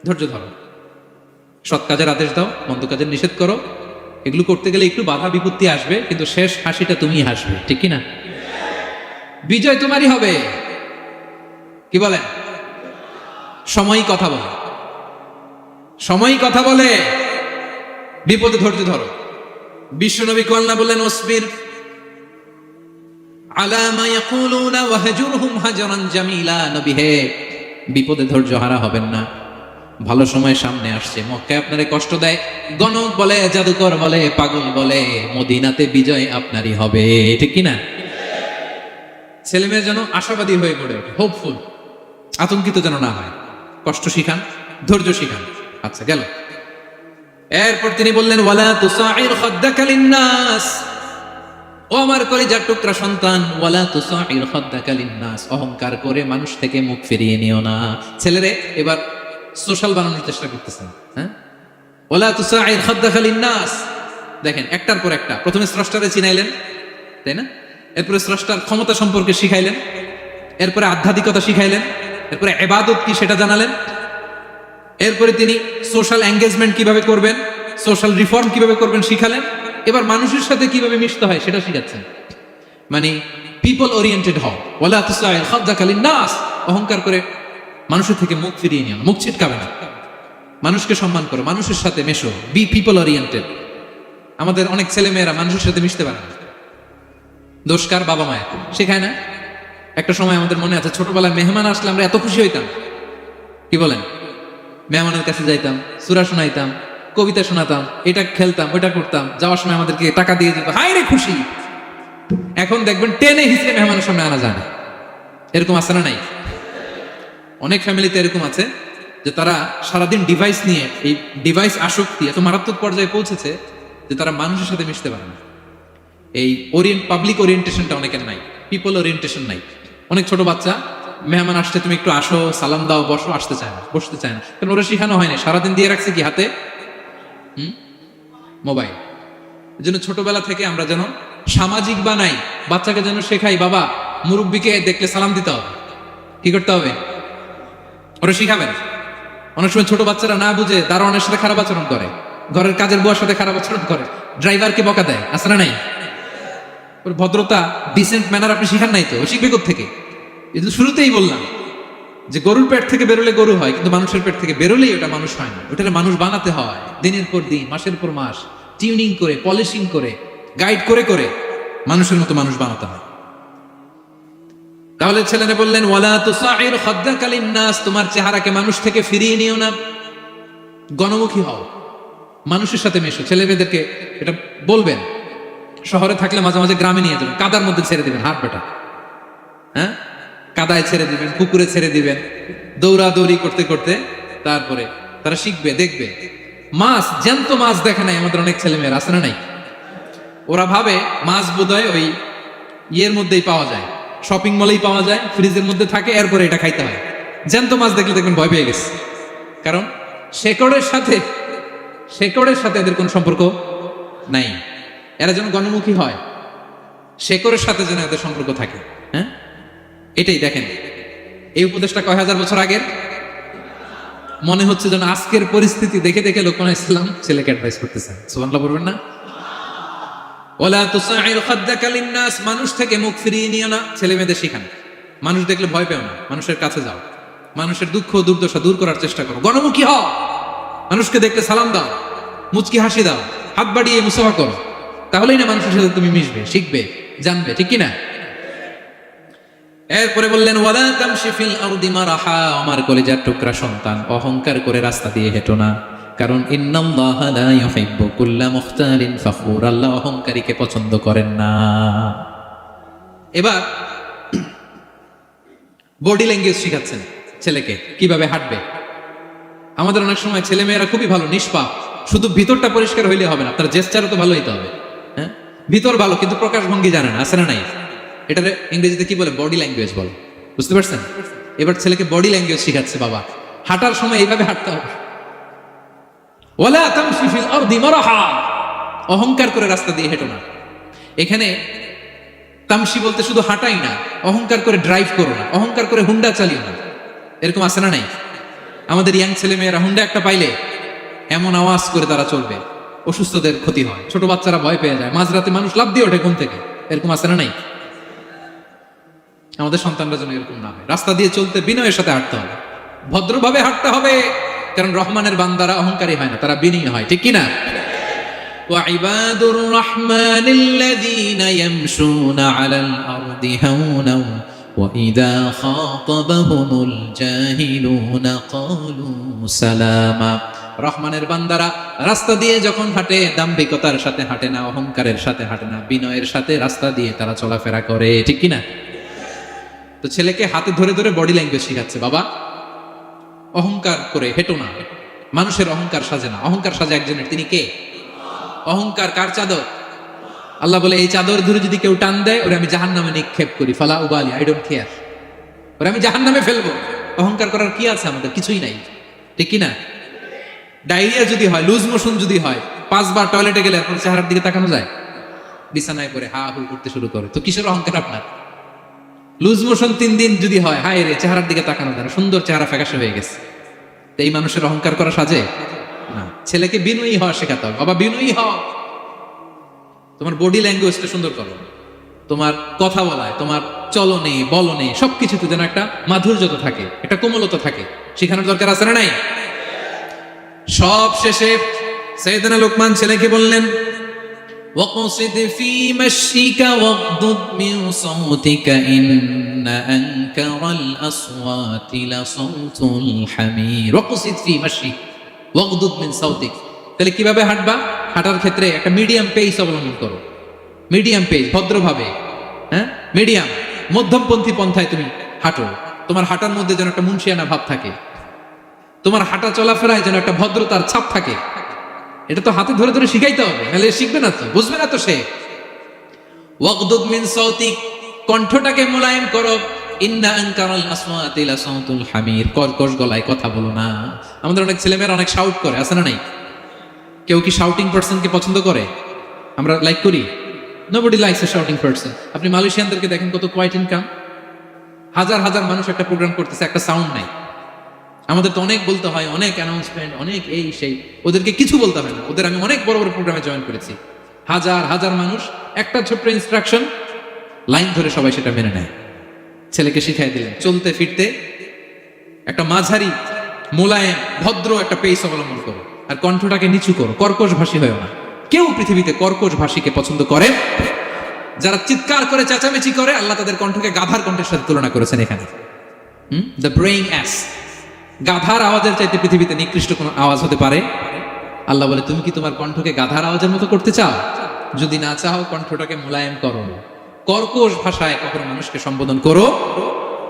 ধৈর্য ধরো, সৎ কাজের আদেশ দাও, মন্দ কাজের নিষেধ করো। এগুলো করতে গেলে একটু বাধা বিপত্তি আসবে, কিন্তু শেষ হাসিটা তুমি হাসবে, ঠিক কিনা? বিজয় তোমারই হবে। কি বলেন? সময়ই কথা বলে, সময়ই কথা বলে। বিপদে ধৈর্য ধরো। বিশ্বনবী আল্লাহ বললেন, ওসবির আলা মা ইয়াকুলুনা ওয়াহজুরহুম হাজরান জামিলা। নবী হে, বিপদে ধৈর্য হারা হবেন না। ভালো সময় সামনে আসছে। মক্কায় আপনারে কষ্ট দেয়, গণক বলে, জাদুকর বলে, পাগল বলে, মদিনাতে বিজয় আপনারই হবে, ঠিক কিনা? ছেলে মেয়ে যেন আশাবাদী হয়ে পড়ে, হোপফুল, আতঙ্কিত যেন না হয়। কষ্ট শিখান, ধৈর্য শিখান। আচ্ছা, গেল। এরপর তিনি বললেন, ওয়ালা তুসাইর খাদ্দাকা লিন্নাস। ও আমার কলিজার টুকরা সন্তান, ওয়ালা তুসাইর খাদ্দাকা লিন্নাস। অহংকার করে মানুষ থেকে মুখ ফিরিয়ে নিও না। ছেলেরে এবার সোশ্যাল বানানোর চেষ্টা করতেছেন। হ্যাঁ, ওয়ালা তুসাইর খাদ্দাকা লিন্নাস। দেখেন, একটার পর একটা। প্রথমে স্রষ্টারে চিনাইলেন, তাই না? এরপরে স্রষ্টার ক্ষমতা সম্পর্কে শিখাইলেন, এরপরে আধ্যাত্মিকতা শিখাইলেন, এরপরে ইবাদত কি সেটা জানালেন, এরপরে তিনি সোশ্যাল এঙ্গেজমেন্ট কিভাবে করবেন, সোশ্যাল রিফর্ম কিভাবে করবেন শিখালেন। এবার মানুষের সাথে কিভাবে মিশতে হয় সেটা শিখাচ্ছেন। মানে পিপল ওরিয়েন্টেড হও। ওয়ালা তুসাইর খাদ্দাকা লিন্নাস। অহংকার করে মানুষের থেকে মুখ ফিরিয়ে নিও না, মুখ ছিটকাবে না। মানুষকে সম্মান করো, মানুষের সাথে মেশো, বি পিপল ওরিয়েন্টেড। আমাদের অনেক ছেলে মেয়েরা মানুষের সাথে মিশতে পারে না। দোষ কার? বাবা মায়ের। শেখায় না। একটা সময় আমাদের মনে আছে, ছোটবেলায় মেহমান আসলে আমরা এত খুশি হইতাম। কি বলেন? মেহমানের কাছে যাইতাম, সূরা শোনাইতাম, কবিতা শোনাতাম, এটা খেলতাম, ওটা করতাম। যাওয়ার সময় আমাদেরকে টাকা দিয়ে দিত, হায় রে খুশি। এখন দেখবেন টেনে হিসেবে মেহমানের সামনে আনা যায় না। এরকম আছে না নাই? অনেক ফ্যামিলিতে এরকম আছে যে তারা সারাদিন ডিভাইস নিয়ে, এই ডিভাইস আসক্তি এত মারাত্মক পর্যায়ে পৌঁছেছে যে তারা মানুষের সাথে মিশতে পারে না। এই পাবলিক ওরিয়েন্টেশনটা অনেকের নাই, পিপল ওরিয়েন্টেশন নাই। অনেক ছোট বাচ্চা, মেহমান আসছে, তুমি একটু আসো, সালাম দাও, বসো, আসতে চায় না, বসতে চায় না। কারণ ওরা শিখানো হয়নি, সারাদিন দিয়ে রাখছে কি হাতে? মোবাইল। এই জন্য ছোটবেলা থেকে আমরা যেন সামাজিক বানাই, বাচ্চাকে যেন শেখাই, বাবা মুরব্বীকে দেখলে সালাম দিতে হবে। কি করতে হবে? ওরা শিখাবেন। অনেক সময় ছোট বাচ্চারা না বুঝে দারোয়ানের সাথে খারাপ আচরণ করে, ঘরের কাজের বুয়ার সাথে খারাপ আচরণ করে, ড্রাইভারকে বকা দেয়, আছে না নাই? ওর ভদ্রতা, ডিসেন্ট ম্যানার আপনি শিখান নাই তো, শিখবে কোত্থেকে? কিন্তু শুরুতেই বললাম যে গরুর পেট থেকে বেরোলে গরু হয়, কিন্তু মানুষের পেট থেকে বেরোলেই ওটা মানুষ হয় না। ওটাকে মানুষ বানাতে হয় দিনের পর দিন, মাসের পর মাস, টিউনিং করে, পলিশিং করে, গাইড করে করে মানুষের মতো মানুষ বানাতে হয়। তাহলে ছেলেরা বললেন, ওয়ালা তুসাইর খাদ্দাকা লিন্নাস। তোমার চেহারাকে মানুষ থেকে ফিরিয়ে নিও না, গণমুখী হও, মানুষের সাথে মেশো। ছেলে মেয়েদেরকে এটা বলবেন। শহরে থাকলে মাঝে মাঝে গ্রামে নিয়ে যাবেন, কাদার মধ্যে ছেড়ে দিবেন, হাত বেটা, হ্যাঁ, কাদায় ছেড়ে দিবেন, পুকুরে ছেড়ে দিবেন, দৌড়াদৌড়ি করতে করতে তারপরে তারা শিখবে, দেখবে। মাছ, জ্যান্ত মাছ দেখে নাই আমাদের অনেক ছেলে মেয়েরা, আছে না নাই? ওরা ভাবে মাছ বোধহয় ওই ইয়ের মধ্যেই পাওয়া যায়, শপিং মলেই পাওয়া যায়, ফ্রিজের মধ্যে থাকে, এরপরে এটা খাইতে হয়। জ্যান্ত মাছ দেখলে দেখবেন ভয় পেয়ে গেছে। কারণ শেকড়ের সাথে এদের কোন সম্পর্ক নাই। এরা যেন গণমুখী হয়, শেকড়ের সাথে যেন এদের সম্পর্ক থাকে। হ্যাঁ, এটাই দেখেন। এই উপদেশটা কয় হাজার বছর আগের। মনে হচ্ছে যেন আজকের পরিস্থিতি দেখে দেখে লোকমান ইসলাম ছেলেকে অ্যাডভাইস করতেছেন। সুবহানাল্লাহ বলবেন না? ওয়ালা তুসাইর খাদ্দাকা লিন্নাস। মানুষ থেকে মুখ ফিরিয়ে নিও না। ছেলে মেয়েদের শিখান, মানুষ দেখলে ভয় পেও না, মানুষের কাছে যাও, মানুষের দুঃখ দুর্দশা দূর করার চেষ্টা করো, গণমুখী হও, মানুষকে দেখলে সালাম দাও, মুচকি হাসি দাও, হাত বাড়িয়ে মুসাফা করো। তাহলেই না মানুষের সাথে তুমি মিশবে, শিখবে, জানবে, ঠিক কিনা? এরপরে বললেন, ওয়ালা তামশি ফিল আরদি মারাহা। আমার কলিজার টুকরা সন্তান, অহংকার করে রাস্তা দিয়ে হেঁটো না। কারণ ইন্নাল্লাহা লা ইউহিব্বু কুল্লা মুখতালিন ফাখুর। আল্লাহ অহংকারীকে পছন্দ করেন না। এবার বডি ল্যাঙ্গুয়েজ শিখাচ্ছেন ছেলেকে, কিভাবে হাঁটবে। আমাদের অনেক সময় ছেলে মেয়েরা খুবই ভালো, নিষ্পাপ, শুধু ভিতরটা পরিষ্কার হইলে হবে না, তার জেস্টারও তো ভালো হইতে হবে। হ্যাঁ, ভিতর ভালো কিন্তু প্রকাশ ভঙ্গি জানে না, আছে না নাই? এটারে ইংরেজিতে কি বলে? বডি ল্যাঙ্গুয়েজ বলে। বুঝতে পারছেন? এবার ছেলেকে বডি ল্যাঙ্গুয়েজ শিখাচ্ছে বাবা। হাঁটার সময় এইভাবে হাঁটতে হবে। ওয়ালা তামশি ফিল আরদি মারাহা। অহংকার করে রাস্তা দিয়ে হেঁটো না। এখানে তামশি বলতে শুধু হাঁটাই না, অহংকার করে ড্রাইভ করো না, অহংকার করে হুন্ডা চালিও না। এরকম আছে না নাই? আমাদের ইয়াং ছেলে মেয়েরা হুন্ডা একটা পাইলে এমন আওয়াজ করে তারা চলবে, অসুস্থদের ক্ষতি হয়, ছোট বাচ্চারা ভয় পেয়ে যায়, মাঝরাতে মানুষ লাফ দিয়ে ওঠে ঘুম থেকে। এরকম আছে না নাই? আমাদের সন্তানরা যেন এরকম না হয়। রাস্তা দিয়ে চলতে বিনয়ের সাথে হাঁটতে হবে, ভদ্রভাবে হাঁটতে হবে, কারণ রহমানের বান্দারা অহংকারী হয় না, তারা বিনয়ী হয়, ঠিক কিনা? وعباد الرحمن الذين يمشون على الأرض هونا وإذا خاطبهم الجاهلون قالوا سلاما। রহমানের বান্দারা রাস্তা দিয়ে যখন হাঁটে দাম্ভিকতার সাথে হাঁটে না, অহংকারের সাথে হাঁটে না, বিনয়ের সাথে রাস্তা দিয়ে তারা চলাফেরা করে, ঠিক কিনা? তো ছেলেকে হাতে ধরে ধরে বডি ল্যাঙ্গুয়েজ শিখাচ্ছে, বাবা অহংকার করে হেঁটো না, মানুষের অহংকার সাজে না, অহংকার সাজে একজনের, তিনি কে? অহংকার কার চাদর? আল্লাহ বলে এই চাদর ধরে যদি কেউ টান দেয় ওরে আমি জাহান্নামে নিক্ষেপ করি, ফালা উবালি, আই ডোন্ট কেয়ার, ওরে আমি জাহান্নামে ফেলবো। অহংকার করার কি আছে আমাদের? কিছুই নাই, ঠিক কিনা? ডায়রিয়া যদি হয়, লুজ মোশন যদি হয়, 5 বার টয়লেটে গেলে আপনার চেহারার দিকে তাকানো যায়? বিছানায় পড়ে হা হু করতে শুরু করে, তো কিসের অহংকার আপনার? লুজ মোশন 3 দিন যদি হয়, হায় রে চেহারার দিকে তাকানো যায় না, সুন্দর চেহারা ফ্যাকাশে হয়ে গেছে, তো এই মানুষের অহংকার করা সাজে না। ছেলেকে বিনয়ী হওয়া শেখাতে হবে, বাবা বিনয়ী হও, তোমার বডি ল্যাঙ্গুয়েজটা সুন্দর করো, তোমার কথা বলায়, তোমার চলনে বলনে সবকিছুতে যেন একটা মাধুর্যতা থাকে, একটা কোমলতা থাকে, শেখানোর দরকার আছে না নাই? সব শেষে সাইয়েদনা লোকমান ছেলেকে বললেন, ওয়াকসিদ ফি মাশিকা ওয়াগদুদ মিন সাওতিকা ইন্না আনকারাল আসওয়াতি লাসাউতুল হামির। ওয়াকসিদ ফি মাশিক ওয়াগদুদ মিন সাওতিক, তাহলে কিভাবে হাঁটবা? হাঁটার ক্ষেত্রে একটা মিডিয়াম পেস অবলম্বন করো, মিডিয়াম পেস, ভদ্রভাবে, হ্যাঁ মিডিয়াম মধ্যমপন্থী পন্থায় তুমি হাঁটো। তোমার হাঁটার মধ্যে যেন একটা মুনশিয়ানা ভাব থাকে, তোমার হাঁটা চলাফেরায় যেন একটা ভদ্রতার ছাপ থাকে। এটা তো হাতে ধরে ধরে শিখাইতে হবে, নাহলে শিখবে না, তো বুঝবে না তো সে। ওয়াগদুদ মিন সাওতিক, কণ্ঠটাকে মোলায়েম করো, ইন্না আনকারাল আসওয়াতি লাসাউতুল হামির, কর্কশ গলায় কথা বলো না। আমাদের অনেক ছেলেমেয়েরা অনেক শাউট করে, আছে না নাই? কেউ কি শাউটিং পারসনকে পছন্দ করে? আমরা লাইক করি? Nobody likes a shouting person. আপনি মালয়েশিয়ানদেরকে দেখেন কত কোয়াইট ইনকাম, হাজার হাজার মানুষ একটা প্রোগ্রাম করতেছে, একটা সাউন্ড নাই। আমাদের তো অনেক বলতে হয়, অনেক অ্যানাউন্সমেন্ট, অনেক এই সেই, ওদেরকে কিছু বলতে হয় না। ওদের আমি অনেক বড় বড় প্রোগ্রামে জয়েন করেছি, হাজার হাজার মানুষ, একটা ছোট্ট ইনস্ট্রাকশন, লাইন ধরে সবাই সেটা মেনে নেয়। ছেলেকে শিখাই দিলেন চলতে ফিরতে একটা মাঝারি মোলায়েম ভদ্র একটা পেস অবলম্বন করো, আর কণ্ঠটাকে নিচু করো, কর্কশ ভাষী হয়েও না। কেউ পৃথিবীতে কর্কশ ভাষীকে পছন্দ করে? যারা চিৎকার করে চেঁচামেচি করে, আল্লাহ তাদের কণ্ঠকে গাধার কণ্ঠের সাথে তুলনা করেছেন এখানে। দ্য ব্রেইং অ্যাস, গাধার আওয়াজের চাইতে পৃথিবীতে নিকৃষ্ট কোন আওয়াজ হতে পারে? আল্লাহ বলে তুমি কি তোমার কণ্ঠকে গাধার আওয়াজের মতো করতে চাও? যদি না চাও, কণ্ঠটাকে মোলায়েম করো, কর্কশ ভাষায় কখনো মানুষকে সম্বোধন করো,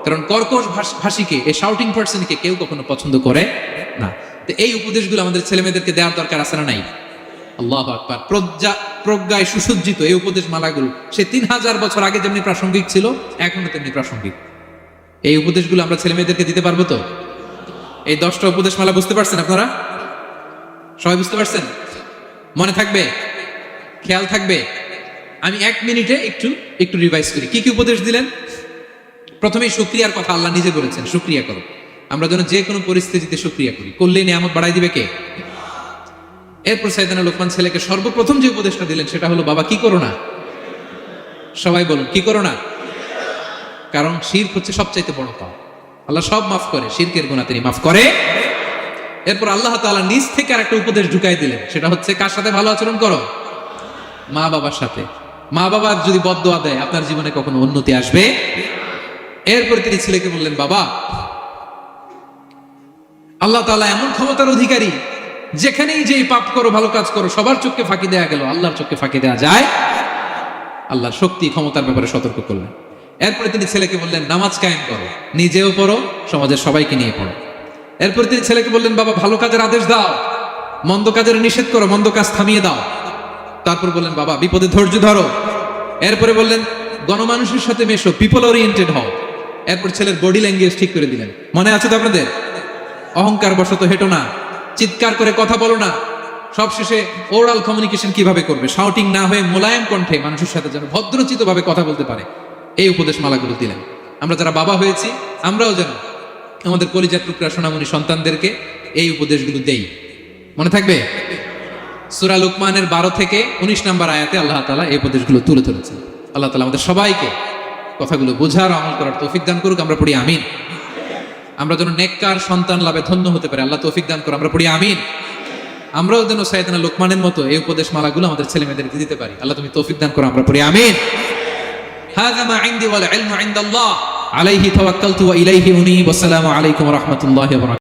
কারণ কর্কশ ভাষীকে, এই শাউটিং পারসনকে কেউ কখনো পছন্দ করে না। তো এই উপদেশগুলো আমাদের ছেলে মেয়েদেরকে দেওয়ার দরকার আছে না নাই? আল্লাহু আকবার। প্রজ্ঞায় সুসজ্জিত এই উপদেশ মালাগুলো সে 3000 বছর আগে যেমনি প্রাসঙ্গিক ছিল, এখনো তেমনি প্রাসঙ্গিক। এই উপদেশগুলো আমরা ছেলে মেয়েদেরকে দিতে পারবো তো? এই 10টা উপদেশ মালা বুঝতে পারছেন আপনারা? সবাই বুঝতে পারছেন? মনে থাকবে? খেয়াল থাকবে? আমি 1 মিনিটে একটু রিভাইজ করি। কি কি উপদেশ দিলেন? প্রথমেই শুকরিয়ার কথা আল্লাহ নিজে বলেছেন, শুকরিয়া করো। আমরা যেন যে কোনো পরিস্থিতিতে শুকরিয়া করি, করলেই নিয়ামত বাড়াই দিবে কে? এরপর সাইয়েদনা লোকমান ছেলেকে সর্বপ্রথম যে উপদেশটা দিলেন সেটা হলো, বাবা কি করো না? সবাই বলুন, কি করো না? কারণ শিরক হচ্ছে সবচাইতে বড় পাপ। আল্লাহ সব মাফ করে, শিরকের গুনাহ তিনি মাফ করে। এরপর আল্লাহ তাআলা নিজ থেকে আরেকটা উপদেশ ঢুকাই দিলেন, সেটা হচ্ছে কার সাথে ভালো আচরণ করো? মা বাবার সাথে। মা বাবা যদি বদদোয়া দেয়, আপনার জীবনে কখনো উন্নতি আসবে? এরপর তিনি ছেলেকে বললেন, বাবা আল্লাহ তাআলা এমন ক্ষমতার অধিকারী, যেখানেই যেই পাপ করো, ভালো কাজ করো, সবার চোখে ফাঁকি দেয়া গেল, আল্লাহর চোখে ফাঁকি দেয়া যায়? আল্লাহর শক্তি ক্ষমতার ব্যাপারে সতর্ক করলেন। এরপরে তিনি ছেলেকে বললেন, নামাজ কায়েম করো, নিজেও পড়ো, সমাজের সবাইকে নিয়ে পড়ো। এরপরে তিনি ছেলেকে বললেন, বাবা ভালো কাজের আদেশ দাও, মন্দ কাজের নিষেধ করো, মন্দ কাজ থামিয়ে দাও। তারপর বললেন, বাবা বিপদে ধৈর্য ধরো। এরপরে বললেন, গণমানুষের সাথে মেশো, পিপল ওরিয়েন্টেড হও। এরপর ছেলের বডি ল্যাঙ্গুয়েজ ঠিক করে দিলেন। মনে আছে তো আপনাদের? অহংকার বশত হেঁটো না, চিৎকার করে কথা বলো না। সবশেষে ওরাল কমিউনিকেশন কিভাবে করবে, শাউটিং না হয়ে মোলায়েম কণ্ঠে মানুষের সাথে যেন ভদ্রচিত ভাবে কথা বলতে পারে, এই উপদেশ মালাগুলো দিলেন। আমরা যারা বাবা হয়েছি, আমরাও যেন আমাদের কলিজার টুকরা সোনামণি সন্তানদেরকে এই উপদেশগুলো দেই। মনে থাকবে? সূরা লুকমানের 12 থেকে 19 নম্বর আয়াতে আল্লাহ তাআলা এই উপদেশগুলো তুলে ধরেছেন। আল্লাহ তাআলা আমাদের সবাইকে কথাগুলো বোঝার, আমল করার তৌফিক দান করুক। আমরা পড়ি আমিন। আমরা যেন নেককার সন্তান লাভে ধন্য হতে পারি, আল্লাহ তৌফিক দান করুন। আমরা পড়ি আমিন। আমরাও যেন সাইয়েদনা লুকমানের মতো এই উপদেশ মালাগুলো আমাদের ছেলে মেয়েদেরকে দিতে পারি, আল্লাহ তুমি তৌফিক দান করো। আমরা পড়ি আমিন। হাযা মা ইনদি ওয়াল ইলমু ইনদাল্লাহ আলাইহি তাওয়াক্কালতু ওয়া ইলাইহি উনীব। আসসালামু আলাইকুম ওয়া রাহমাতুল্লাহি ওয়া বারাকাতুহু।